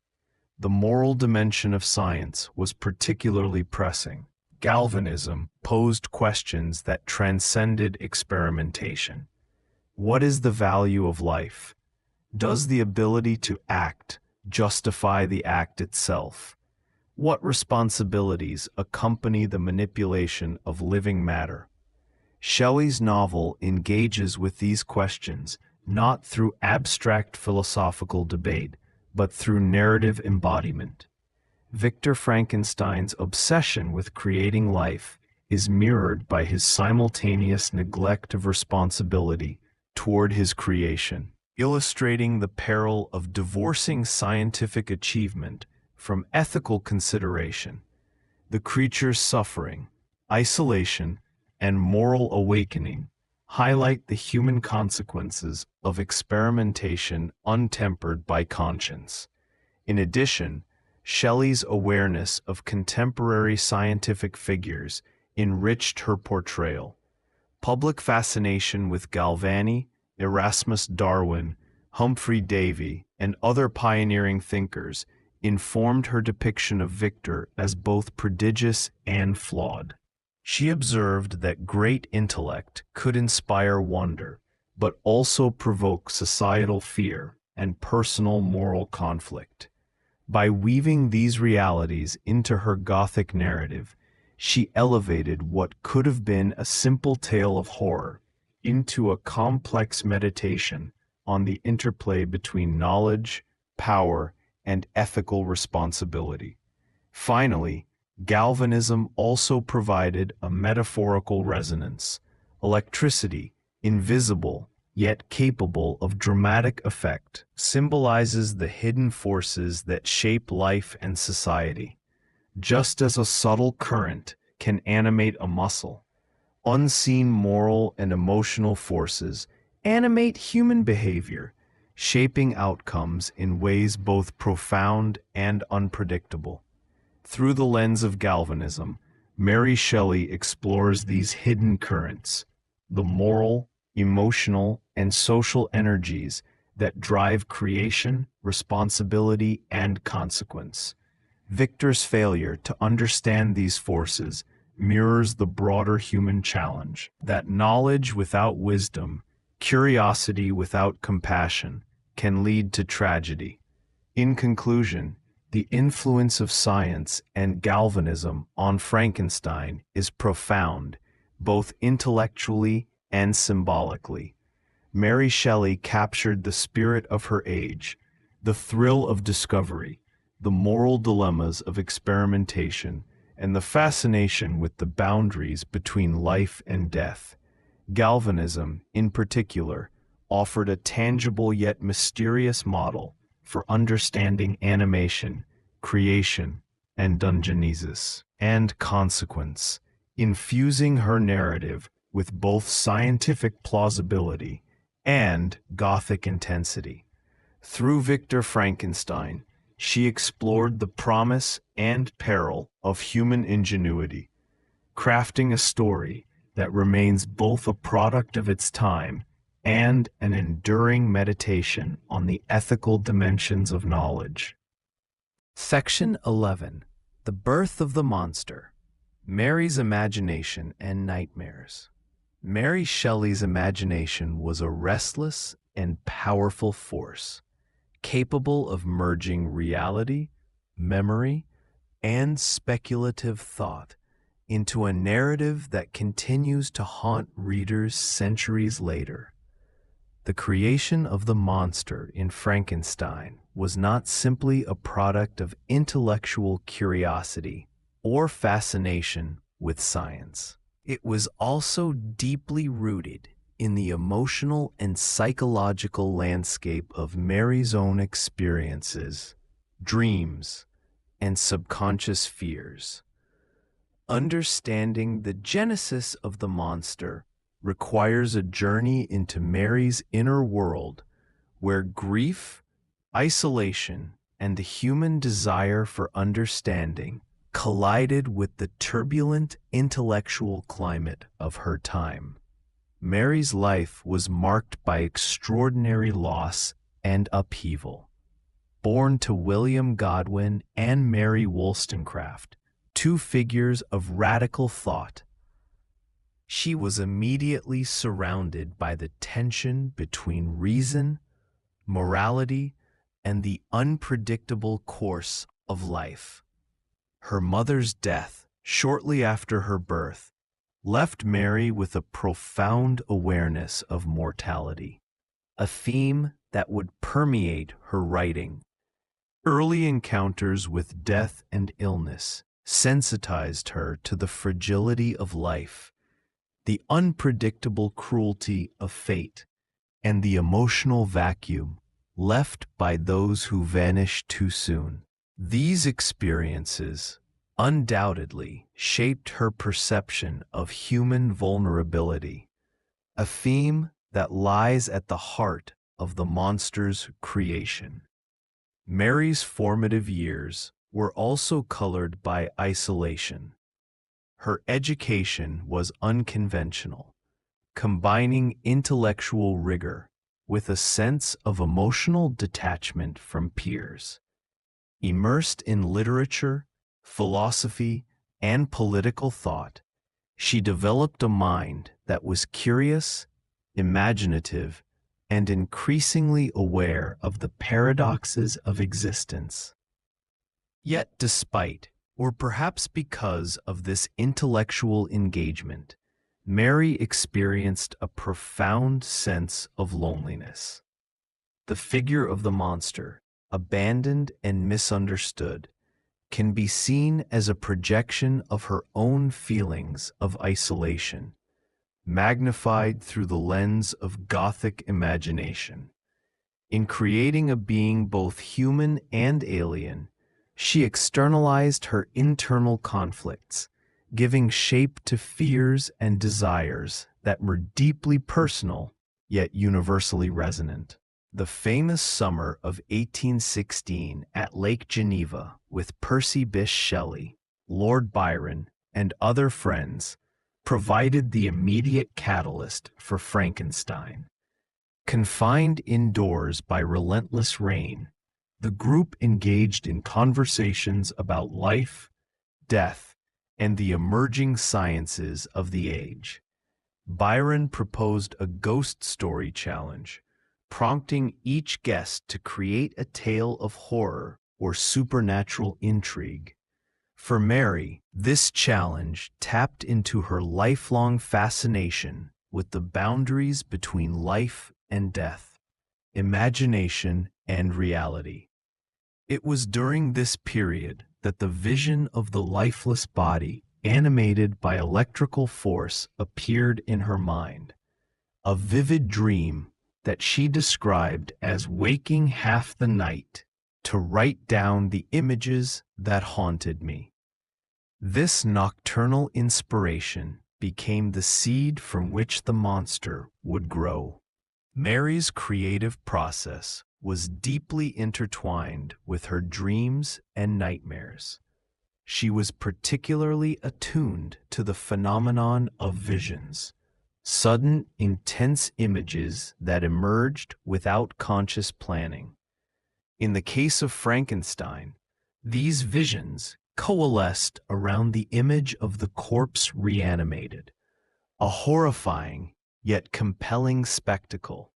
The moral dimension of science was particularly pressing. Galvanism posed questions that transcended experimentation. What is the value of life? Does the ability to act justify the act itself? What responsibilities accompany the manipulation of living matter? Shelley's novel engages with these questions not through abstract philosophical debate, but through narrative embodiment. Victor Frankenstein's obsession with creating life is mirrored by his simultaneous neglect of responsibility toward his creation, illustrating the peril of divorcing scientific achievement from ethical consideration. The creature's suffering, isolation, and moral awakening highlight the human consequences of experimentation untempered by conscience. In addition, Shelley's awareness of contemporary scientific figures enriched her portrayal. Public fascination with Galvani, Erasmus Darwin, Humphrey Davy, and other pioneering thinkers informed her depiction of Victor as both prodigious and flawed. She observed that great intellect could inspire wonder, but also provoke societal fear and personal moral conflict. By weaving these realities into her Gothic narrative, she elevated what could have been a simple tale of horror into a complex meditation on the interplay between knowledge, power, and ethical responsibility. Finally, galvanism also provided a metaphorical resonance. Electricity, invisible yet capable of dramatic effect, symbolizes the hidden forces that shape life and society. Just as a subtle current can animate a muscle, unseen moral and emotional forces animate human behavior, shaping outcomes in ways both profound and unpredictable. Through the lens of galvanism, Mary Shelley explores these hidden currents, the moral, emotional, and social energies that drive creation, responsibility, and consequence. Victor's failure to understand these forces mirrors the broader human challenge that knowledge without wisdom, curiosity without compassion, can lead to tragedy. In conclusion, the influence of science and galvanism on Frankenstein is profound, both intellectually and symbolically. Mary Shelley captured the spirit of her age, the thrill of discovery, the moral dilemmas of experimentation, and the fascination with the boundaries between life and death. Galvanism, in particular, offered a tangible yet mysterious model for understanding animation, creation, and dungeonesis, and consequence, infusing her narrative with both scientific plausibility and Gothic intensity. Through Victor Frankenstein, she explored the promise and peril of human ingenuity, crafting a story that remains both a product of its time and an enduring meditation on the ethical dimensions of knowledge. Section 11. The Birth of the Monster. Mary's Imagination and Nightmares. Mary Shelley's imagination was a restless and powerful force, capable of merging reality, memory, and speculative thought into a narrative that continues to haunt readers centuries later. The creation of the monster in Frankenstein was not simply a product of intellectual curiosity or fascination with science. It was also deeply rooted in the emotional and psychological landscape of Mary's own experiences, dreams, and subconscious fears. Understanding the genesis of the monster requires a journey into Mary's inner world, where grief, isolation, and the human desire for understanding collided with the turbulent intellectual climate of her time. Mary's life was marked by extraordinary loss and upheaval. Born to William Godwin and Mary Wollstonecraft, two figures of radical thought, she was immediately surrounded by the tension between reason, morality, and the unpredictable course of life. Her mother's death, shortly after her birth, left Mary with a profound awareness of mortality, a theme that would permeate her writing. Early encounters with death and illness sensitized her to the fragility of life, the unpredictable cruelty of fate, and the emotional vacuum left by those who vanish too soon. These experiences undoubtedly shaped her perception of human vulnerability, a theme that lies at the heart of the monster's creation. Mary's formative years were also colored by isolation. Her education was unconventional, combining intellectual rigor with a sense of emotional detachment from peers. Immersed in literature, philosophy, and political thought, she developed a mind that was curious, imaginative, and increasingly aware of the paradoxes of existence. Yet despite, or perhaps because of this intellectual engagement, Mary experienced a profound sense of loneliness. The figure of the monster, abandoned and misunderstood, can be seen as a projection of her own feelings of isolation, magnified through the lens of Gothic imagination. In creating a being both human and alien, she externalized her internal conflicts, giving shape to fears and desires that were deeply personal, yet universally resonant. The famous summer of 1816 at Lake Geneva with Percy Bysshe Shelley, Lord Byron, and other friends provided the immediate catalyst for Frankenstein. Confined indoors by relentless rain, the group engaged in conversations about life, death, and the emerging sciences of the age. Byron proposed a ghost story challenge, prompting each guest to create a tale of horror or supernatural intrigue. For Mary, this challenge tapped into her lifelong fascination with the boundaries between life and death, imagination and reality. It was during this period that the vision of the lifeless body, animated by electrical force, appeared in her mind, a vivid dream that she described as waking half the night to write down the images that haunted me. This nocturnal inspiration became the seed from which the monster would grow. Mary's creative process was deeply intertwined with her dreams and nightmares. She was particularly attuned to the phenomenon of visions, sudden, intense images that emerged without conscious planning. In the case of Frankenstein, these visions coalesced around the image of the corpse reanimated, a horrifying yet compelling spectacle.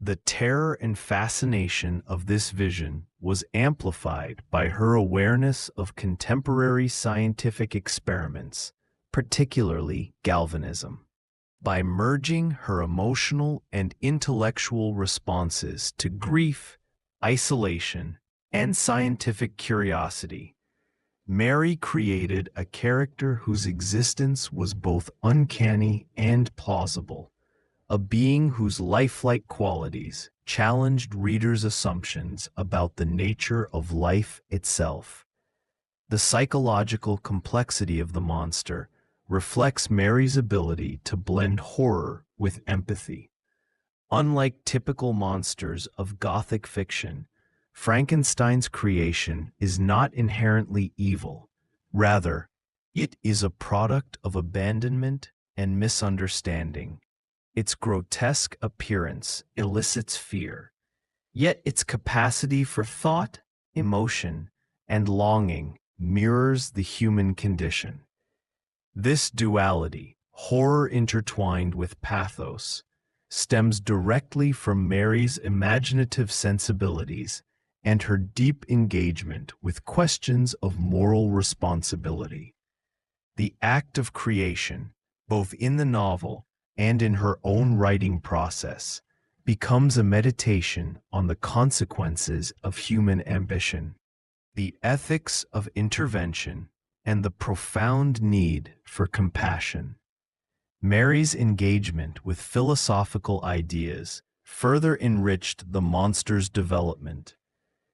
The terror and fascination of this vision was amplified by her awareness of contemporary scientific experiments, particularly galvanism. by merging her emotional and intellectual responses to grief, isolation, and scientific curiosity. Mary created a character whose existence was both uncanny and plausible, a being whose lifelike qualities challenged readers' assumptions about the nature of life itself. The psychological complexity of the monster reflects Mary's ability to blend horror with empathy. Unlike typical monsters of Gothic fiction, Frankenstein's creation is not inherently evil. Rather, it is a product of abandonment and misunderstanding. Its grotesque appearance elicits fear, yet its capacity for thought, emotion, and longing mirrors the human condition. This duality, horror intertwined with pathos, stems directly from Mary's imaginative sensibilities and her deep engagement with questions of moral responsibility. The act of creation, both in the novel and in her own writing process, becomes a meditation on the consequences of human ambition, the ethics of intervention, and the profound need for compassion. Mary's engagement with philosophical ideas further enriched the monster's development.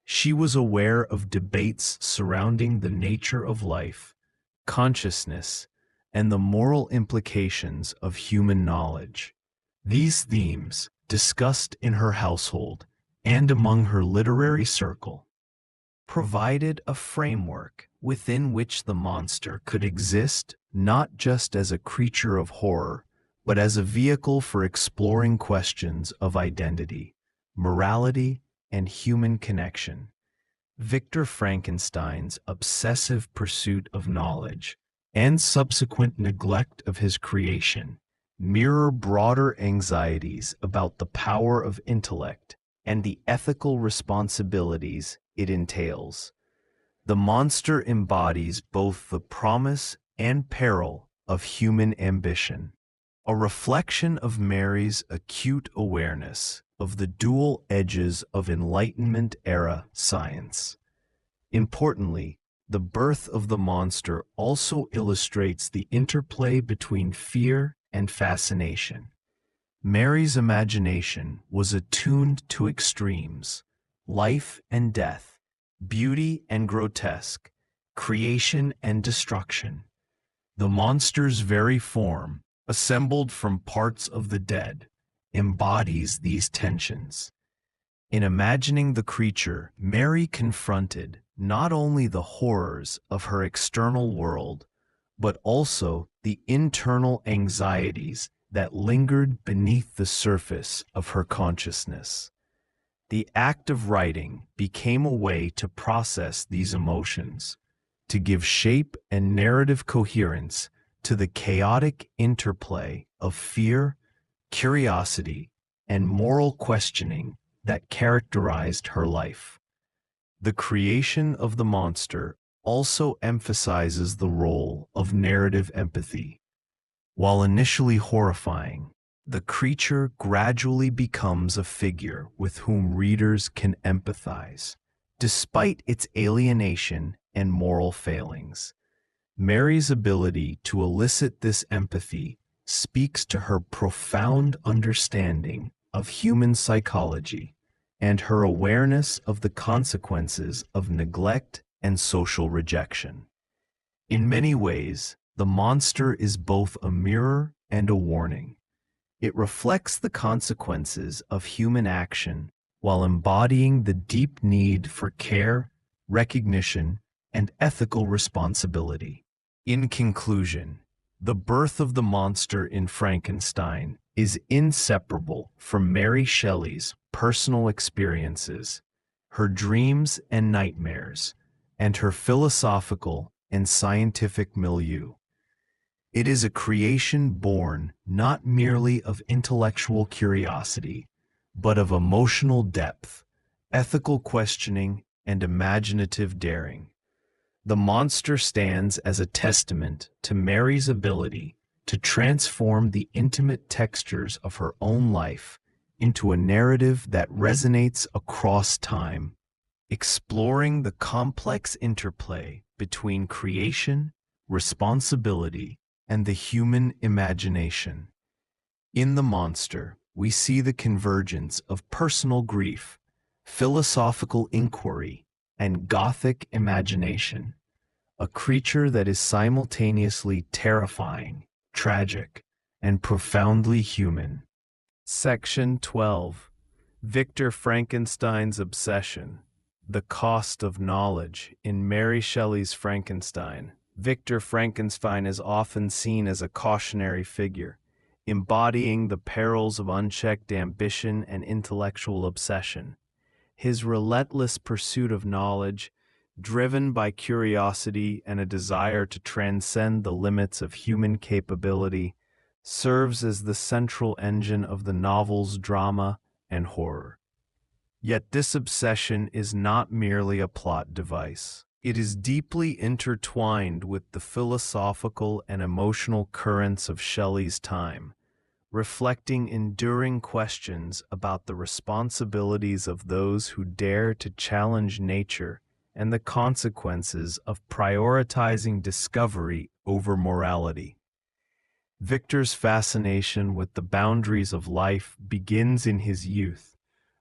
She was aware of debates surrounding the nature of life, consciousness, and the moral implications of human knowledge. These themes, discussed in her household and among her literary circle, provided a framework within which the monster could exist not just as a creature of horror, but as a vehicle for exploring questions of identity, morality, and human connection. Victor Frankenstein's obsessive pursuit of knowledge and subsequent neglect of his creation mirror broader anxieties about the power of intellect and the ethical responsibilities it entails. The monster embodies both the promise and peril of human ambition, a reflection of Mary's acute awareness of the dual edges of Enlightenment-era science. Importantly, the birth of the monster also illustrates the interplay between fear and fascination. Mary's imagination was attuned to extremes, life and death, beauty and grotesque, creation and destruction. The monster's very form, assembled from parts of the dead, embodies these tensions. In imagining the creature, Mary confronted not only the horrors of her external world, but also the internal anxieties that lingered beneath the surface of her consciousness. The act of writing became a way to process these emotions, to give shape and narrative coherence to the chaotic interplay of fear, curiosity, and moral questioning that characterized her life. The creation of the monster also emphasizes the role of narrative empathy. While initially horrifying, the creature gradually becomes a figure with whom readers can empathize, despite its alienation and moral failings. Mary's ability to elicit this empathy speaks to her profound understanding of human psychology and her awareness of the consequences of neglect and social rejection. In many ways, the monster is both a mirror and a warning. It reflects the consequences of human action while embodying the deep need for care, recognition, and ethical responsibility. In conclusion, the birth of the monster in Frankenstein is inseparable from Mary Shelley's personal experiences, her dreams and nightmares, and her philosophical and scientific milieu. It is a creation born not merely of intellectual curiosity, but of emotional depth, ethical questioning, and imaginative daring. The monster stands as a testament to Mary's ability to transform the intimate textures of her own life into a narrative that resonates across time, exploring the complex interplay between creation, responsibility, and the human imagination. In The Monster, we see the convergence of personal grief, philosophical inquiry, and Gothic imagination, a creature that is simultaneously terrifying, tragic, and profoundly human. Section 12. Victor Frankenstein's Obsession. The Cost of Knowledge. In Mary Shelley's Frankenstein, Victor Frankenstein is often seen as a cautionary figure, embodying the perils of unchecked ambition and intellectual obsession. His relentless pursuit of knowledge, driven by curiosity and a desire to transcend the limits of human capability, serves as the central engine of the novel's drama and horror. Yet this obsession is not merely a plot device. It is deeply intertwined with the philosophical and emotional currents of Shelley's time, reflecting enduring questions about the responsibilities of those who dare to challenge nature and the consequences of prioritizing discovery over morality. Victor's fascination with the boundaries of life begins in his youth,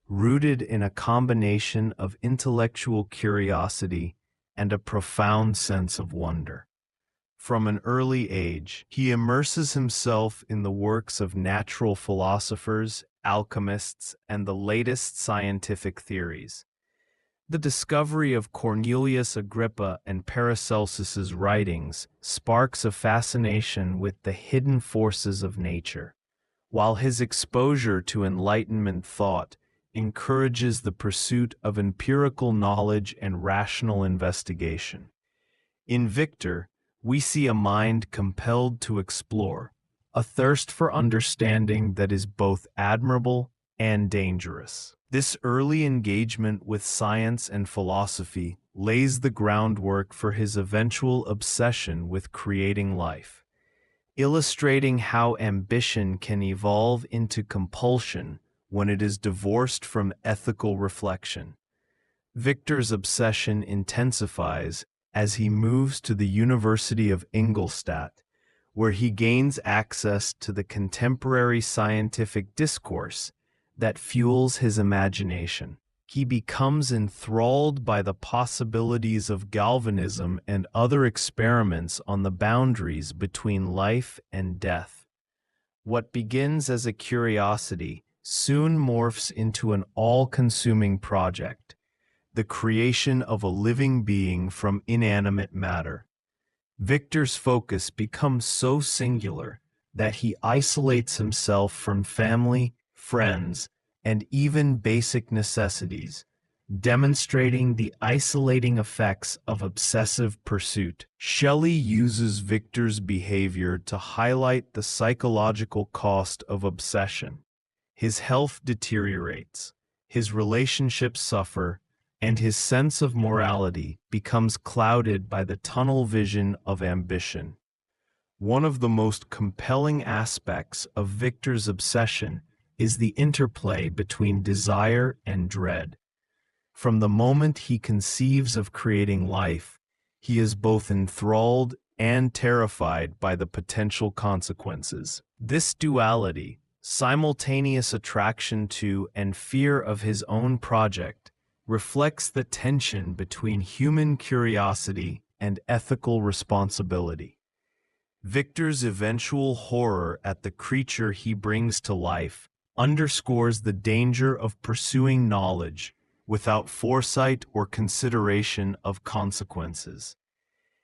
rooted in a combination of intellectual curiosity and a profound sense of wonder. From an early age, he immerses himself in the works of natural philosophers, alchemists, and the latest scientific theories. The discovery of Cornelius Agrippa and Paracelsus's writings sparks a fascination with the hidden forces of nature, while his exposure to Enlightenment thought encourages the pursuit of empirical knowledge and rational investigation. In Victor, we see a mind compelled to explore, a thirst for understanding that is both admirable and dangerous. This early engagement with science and philosophy lays the groundwork for his eventual obsession with creating life, illustrating how ambition can evolve into compulsion when it is divorced from ethical reflection. Victor's obsession intensifies as he moves to the University of Ingolstadt, where he gains access to the contemporary scientific discourse that fuels his imagination. He becomes enthralled by the possibilities of galvanism and other experiments on the boundaries between life and death. What begins as a curiosity soon morphs into an all-consuming project, the creation of a living being from inanimate matter. Victor's focus becomes so singular that he isolates himself from family, friends, and even basic necessities, demonstrating the isolating effects of obsessive pursuit. Shelley uses Victor's behavior to highlight the psychological cost of obsession. His health deteriorates, his relationships suffer, and his sense of morality becomes clouded by the tunnel vision of ambition. One of the most compelling aspects of Victor's obsession is the interplay between desire and dread. From the moment he conceives of creating life, he is both enthralled and terrified by the potential consequences. This duality, simultaneous attraction to and fear of his own project, reflects the tension between human curiosity and ethical responsibility. Victor's eventual horror at the creature he brings to life underscores the danger of pursuing knowledge without foresight or consideration of consequences.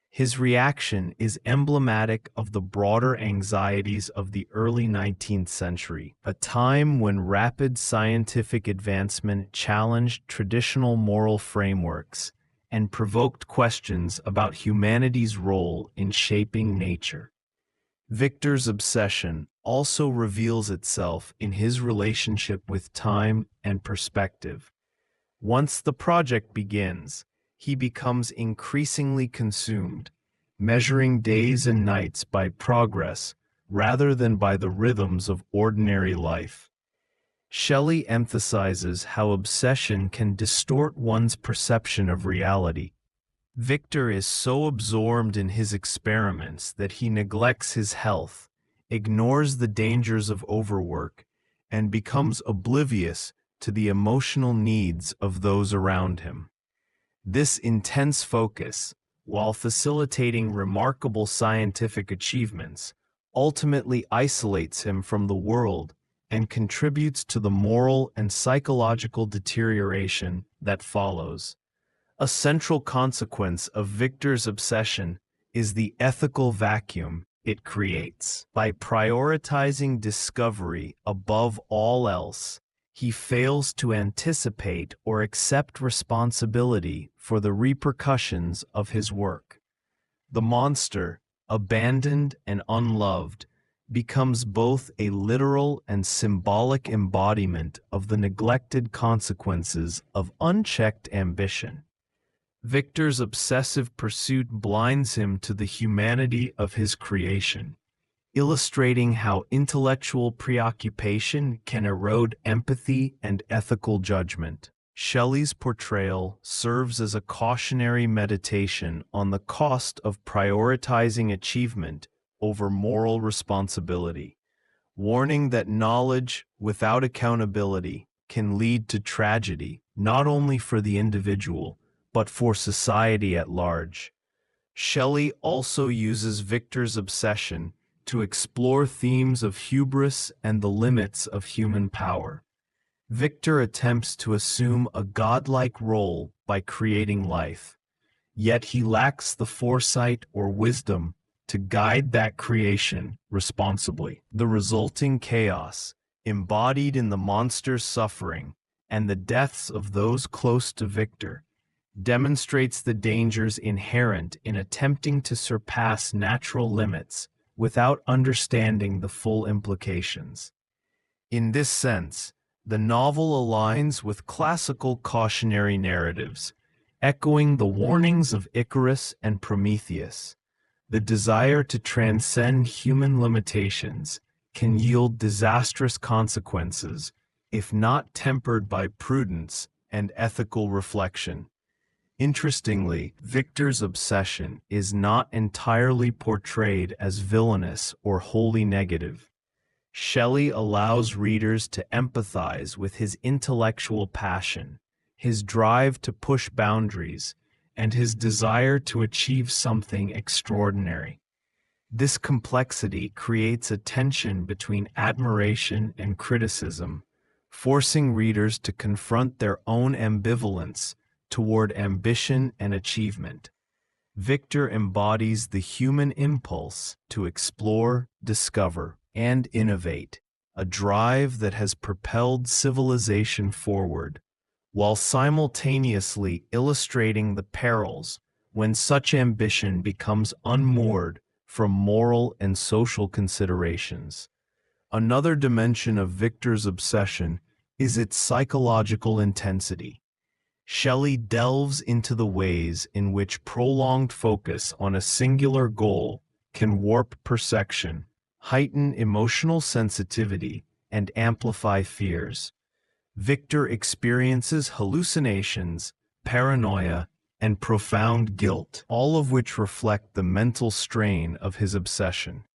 His reaction is emblematic of the broader anxieties of the early 19th century, a time when rapid scientific advancement challenged traditional moral frameworks and provoked questions about humanity's role in shaping nature. Victor's obsession also reveals itself in his relationship with time and perspective. Once the project begins, he becomes increasingly consumed, measuring days and nights by progress rather than by the rhythms of ordinary life. Shelley emphasizes how obsession can distort one's perception of reality. Victor is so absorbed in his experiments that he neglects his health, ignores the dangers of overwork, and becomes oblivious to the emotional needs of those around him. This intense focus, while facilitating remarkable scientific achievements, ultimately isolates him from the world and contributes to the moral and psychological deterioration that follows. A central consequence of Victor's obsession is the ethical vacuum it creates. By prioritizing discovery above all else, he fails to anticipate or accept responsibility for the repercussions of his work. The monster, abandoned and unloved, becomes both a literal and symbolic embodiment of the neglected consequences of unchecked ambition. Victor's obsessive pursuit blinds him to the humanity of his creation, illustrating how intellectual preoccupation can erode empathy and ethical judgment. Shelley's portrayal serves as a cautionary meditation on the cost of prioritizing achievement over moral responsibility, warning that knowledge without accountability can lead to tragedy not only for the individual, but for society at large. Shelley also uses Victor's obsession to explore themes of hubris and the limits of human power. Victor attempts to assume a godlike role by creating life, yet he lacks the foresight or wisdom to guide that creation responsibly. The resulting chaos, embodied in the monster's suffering and the deaths of those close to Victor, demonstrates the dangers inherent in attempting to surpass natural limits without understanding the full implications. In this sense, the novel aligns with classical cautionary narratives, echoing the warnings of Icarus and Prometheus. The desire to transcend human limitations can yield disastrous consequences if not tempered by prudence and ethical reflection. Interestingly, Victor's obsession is not entirely portrayed as villainous or wholly negative. Shelley allows readers to empathize with his intellectual passion, his drive to push boundaries, and his desire to achieve something extraordinary. This complexity creates a tension between admiration and criticism, forcing readers to confront their own ambivalence toward ambition and achievement. Victor embodies the human impulse to explore, discover, and innovate, a drive that has propelled civilization forward, while simultaneously illustrating the perils when such ambition becomes unmoored from moral and social considerations. Another dimension of Victor's obsession is its psychological intensity. Shelley delves into the ways in which prolonged focus on a singular goal can warp perception, heighten emotional sensitivity, and amplify fears. Victor experiences hallucinations, paranoia, and profound guilt, all of which reflect the mental strain of his obsession.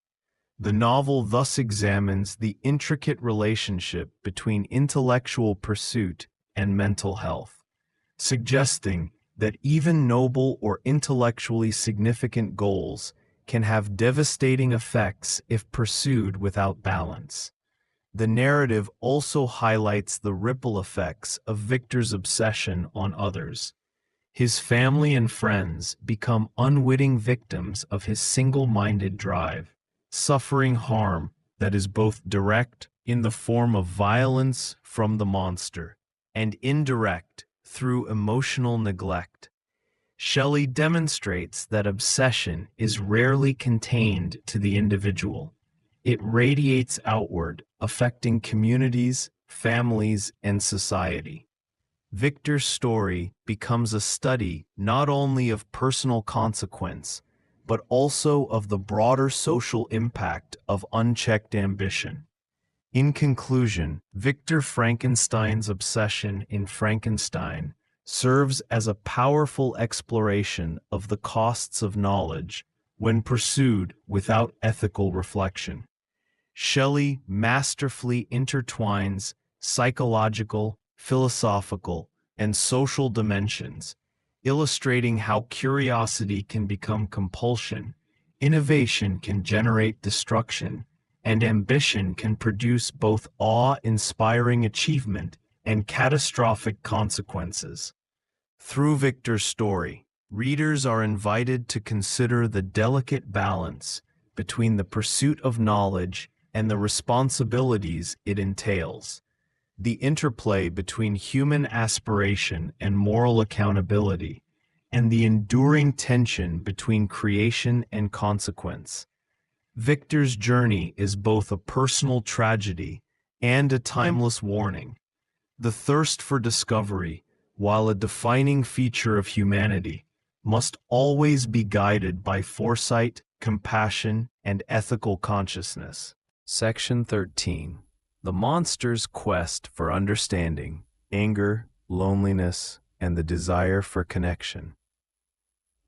The novel thus examines the intricate relationship between intellectual pursuit and mental health, suggesting that even noble or intellectually significant goals can have devastating effects if pursued without balance. The narrative also highlights the ripple effects of Victor's obsession on others. His family and friends become unwitting victims of his single-minded drive, suffering harm that is both direct, in the form of violence from the monster, and indirect, through emotional neglect. Shelley demonstrates that obsession is rarely contained to the individual. It radiates outward, affecting communities, families, and society. Victor's story becomes a study not only of personal consequence, but also of the broader social impact of unchecked ambition. In conclusion, Victor Frankenstein's obsession in Frankenstein serves as a powerful exploration of the costs of knowledge when pursued without ethical reflection. Shelley masterfully intertwines psychological, philosophical, and social dimensions, illustrating how curiosity can become compulsion, innovation can generate destruction, and ambition can produce both awe-inspiring achievement and catastrophic consequences. Through Victor's story, readers are invited to consider the delicate balance between the pursuit of knowledge and the responsibilities it entails, the interplay between human aspiration and moral accountability, and the enduring tension between creation and consequence. Victor's journey is both a personal tragedy and a timeless warning. The thirst for discovery, while a defining feature of humanity, must always be guided by foresight, compassion, and ethical consciousness. Section 13. The monster's quest for understanding, anger, loneliness, and the desire for connection.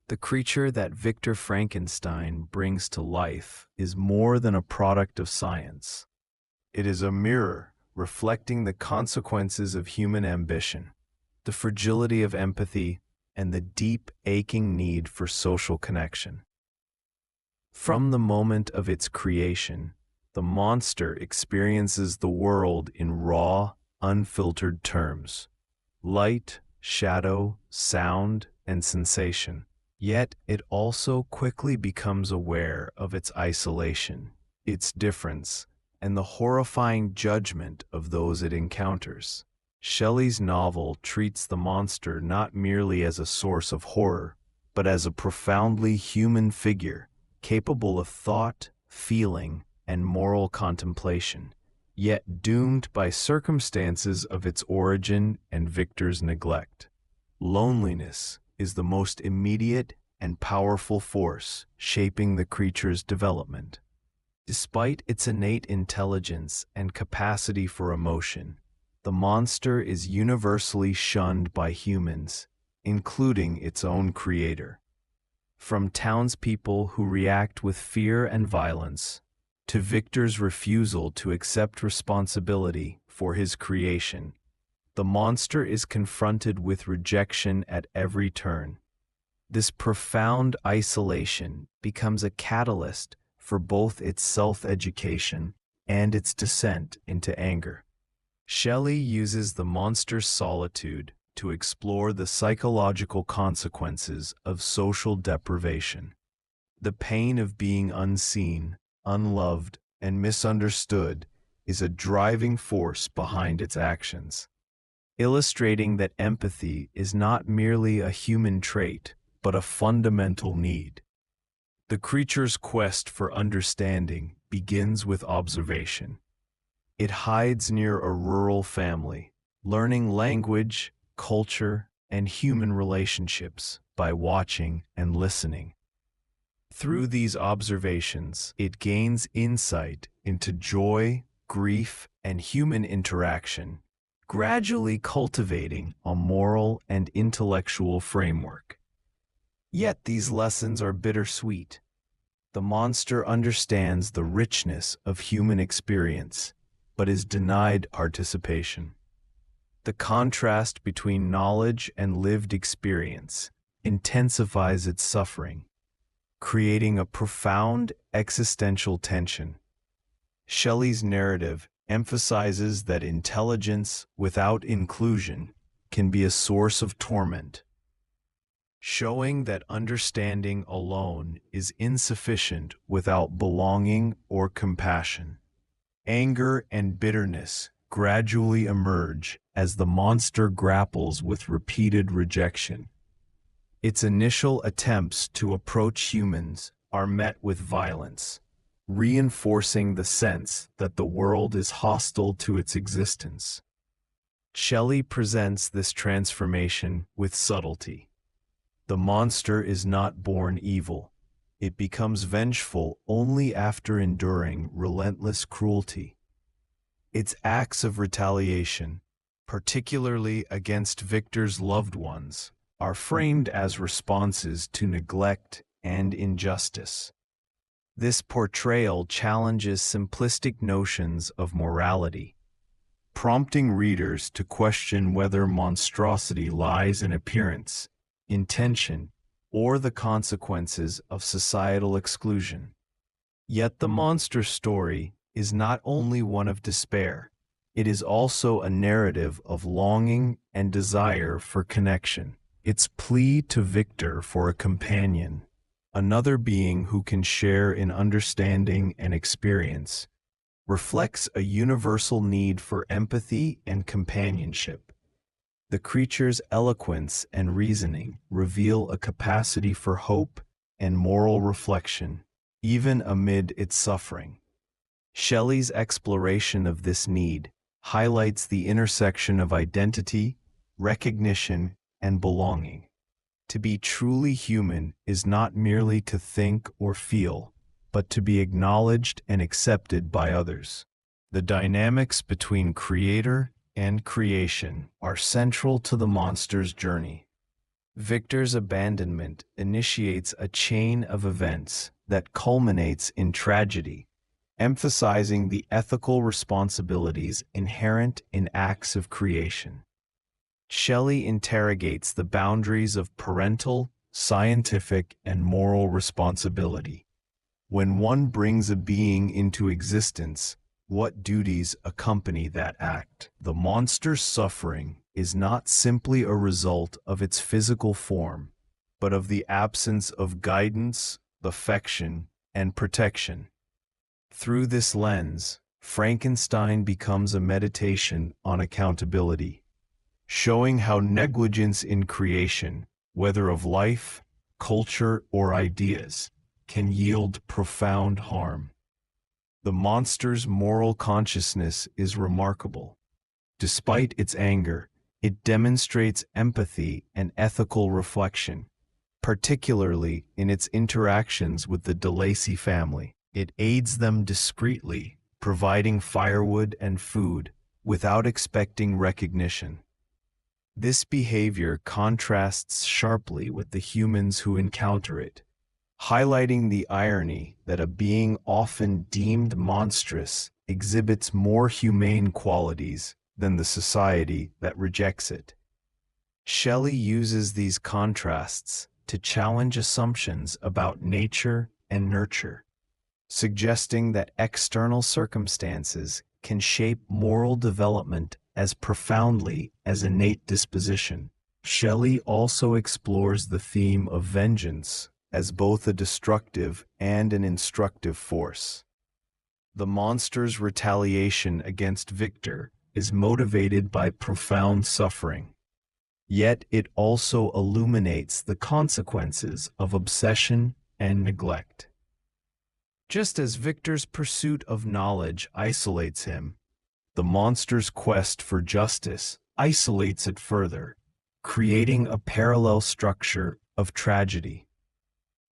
The creature that Victor Frankenstein brings to life is more than a product of science. It is a mirror reflecting the consequences of human ambition, the fragility of empathy, and the deep, aching need for social connection. From the moment of its creation, the monster experiences the world in raw, unfiltered terms: light, shadow, sound, and sensation. Yet it also quickly becomes aware of its isolation, its difference, and the horrifying judgment of those it encounters. Shelley's novel treats the monster not merely as a source of horror, but as a profoundly human figure, capable of thought, feeling, and moral contemplation, yet doomed by circumstances of its origin and Victor's neglect. Loneliness is the most immediate and powerful force shaping the creature's development. Despite its innate intelligence and capacity for emotion, the monster is universally shunned by humans, including its own creator. From townspeople who react with fear and violence, to Victor's refusal to accept responsibility for his creation, the monster is confronted with rejection at every turn. This profound isolation becomes a catalyst for both its self-education and its descent into anger. Shelley uses the monster's solitude to explore the psychological consequences of social deprivation. The pain of being unseen, unloved, and misunderstood is a driving force behind its actions, illustrating that empathy is not merely a human trait, but a fundamental need. The creature's quest for understanding begins with observation. It hides near a rural family, learning language, culture, and human relationships by watching and listening. Through these observations, it gains insight into joy, grief, and human interaction, gradually cultivating a moral and intellectual framework. Yet these lessons are bittersweet. The monster understands the richness of human experience, but is denied participation. The contrast between knowledge and lived experience intensifies its suffering, creating a profound existential tension. Shelley's narrative emphasizes that intelligence without inclusion can be a source of torment, showing that understanding alone is insufficient without belonging or compassion. Anger and bitterness gradually emerge as the monster grapples with repeated rejection. Its initial attempts to approach humans are met with violence, reinforcing the sense that the world is hostile to its existence. Shelley presents this transformation with subtlety. The monster is not born evil. It becomes vengeful only after enduring relentless cruelty. Its acts of retaliation, particularly against Victor's loved ones, are framed as responses to neglect and injustice. This portrayal challenges simplistic notions of morality, prompting readers to question whether monstrosity lies in appearance, intention, or the consequences of societal exclusion. Yet the monster story is not only one of despair, it is also a narrative of longing and desire for connection. Its plea to Victor for a companion, another being who can share in understanding and experience, reflects a universal need for empathy and companionship. The creature's eloquence and reasoning reveal a capacity for hope and moral reflection, even amid its suffering. Shelley's exploration of this need highlights the intersection of identity, recognition, and belonging. To be truly human is not merely to think or feel, but to be acknowledged and accepted by others. The dynamics between creator and creation are central to the monster's journey. Victor's abandonment initiates a chain of events that culminates in tragedy, emphasizing the ethical responsibilities inherent in acts of creation. Shelley interrogates the boundaries of parental, scientific, and moral responsibility. When one brings a being into existence, what duties accompany that act? The monster's suffering is not simply a result of its physical form, but of the absence of guidance, affection, and protection. Through this lens, Frankenstein becomes a meditation on accountability, showing how negligence in creation, whether of life, culture, or ideas, can yield profound harm. The monster's moral consciousness is remarkable. Despite its anger, it demonstrates empathy and ethical reflection, particularly in its interactions with the DeLacy family. It aids them discreetly, providing firewood and food without expecting recognition. This behavior contrasts sharply with the humans who encounter it, highlighting the irony that a being often deemed monstrous exhibits more humane qualities than the society that rejects it. Shelley uses these contrasts to challenge assumptions about nature and nurture, suggesting that external circumstances can shape moral development as profoundly as innate disposition. Shelley also explores the theme of vengeance as both a destructive and an instructive force. The monster's retaliation against Victor is motivated by profound suffering, yet it also illuminates the consequences of obsession and neglect. Just as Victor's pursuit of knowledge isolates him, the monster's quest for justice isolates it further, creating a parallel structure of tragedy.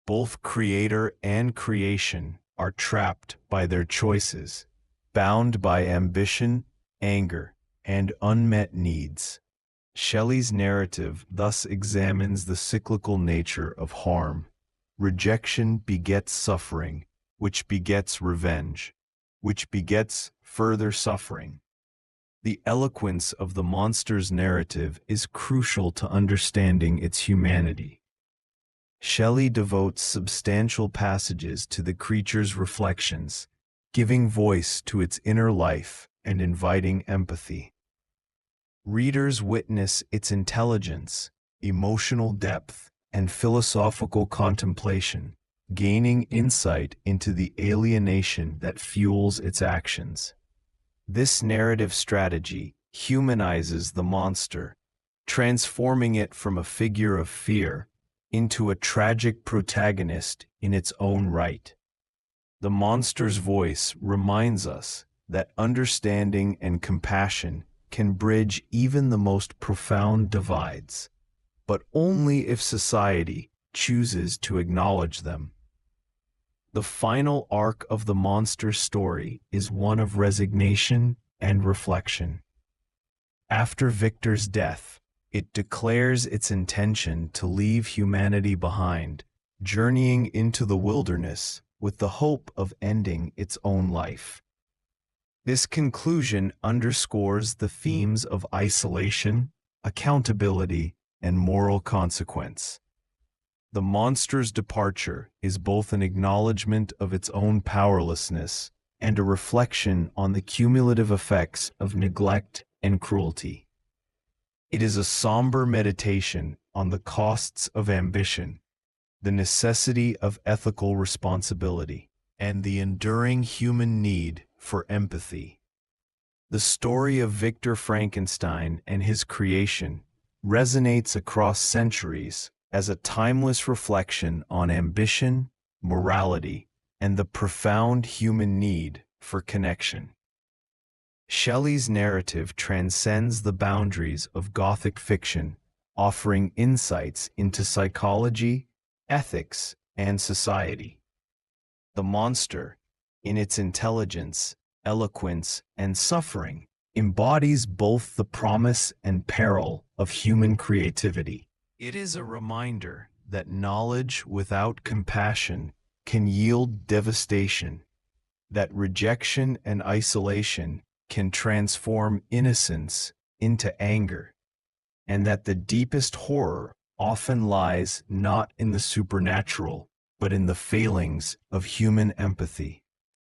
Both creator and creation are trapped by their choices, bound by ambition, anger, and unmet needs. Shelley's narrative thus examines the cyclical nature of harm. Rejection begets suffering, which begets revenge, which begets further suffering. The eloquence of the monster's narrative is crucial to understanding its humanity. Shelley devotes substantial passages to the creature's reflections, giving voice to its inner life and inviting empathy. Readers witness its intelligence, emotional depth, and philosophical contemplation, gaining insight into the alienation that fuels its actions. This narrative strategy humanizes the monster, transforming it from a figure of fear into a tragic protagonist in its own right. The monster's voice reminds us that understanding and compassion can bridge even the most profound divides, but only if society chooses to acknowledge them. The final arc of the monster's story is one of resignation and reflection. After Victor's death, it declares its intention to leave humanity behind, journeying into the wilderness with the hope of ending its own life. This conclusion underscores the themes of isolation, accountability, and moral consequence. The monster's departure is both an acknowledgement of its own powerlessness and a reflection on the cumulative effects of neglect and cruelty. It is a somber meditation on the costs of ambition, the necessity of ethical responsibility, and the enduring human need for empathy. The story of Victor Frankenstein and his creation resonates across centuries as a timeless reflection on ambition, morality, and the profound human need for connection. Shelley's narrative transcends the boundaries of Gothic fiction, offering insights into psychology, ethics, and society. The monster, in its intelligence, eloquence, and suffering, embodies both the promise and peril of human creativity. It is a reminder that knowledge without compassion can yield devastation, that rejection and isolation can transform innocence into anger, and that the deepest horror often lies not in the supernatural, but in the failings of human empathy.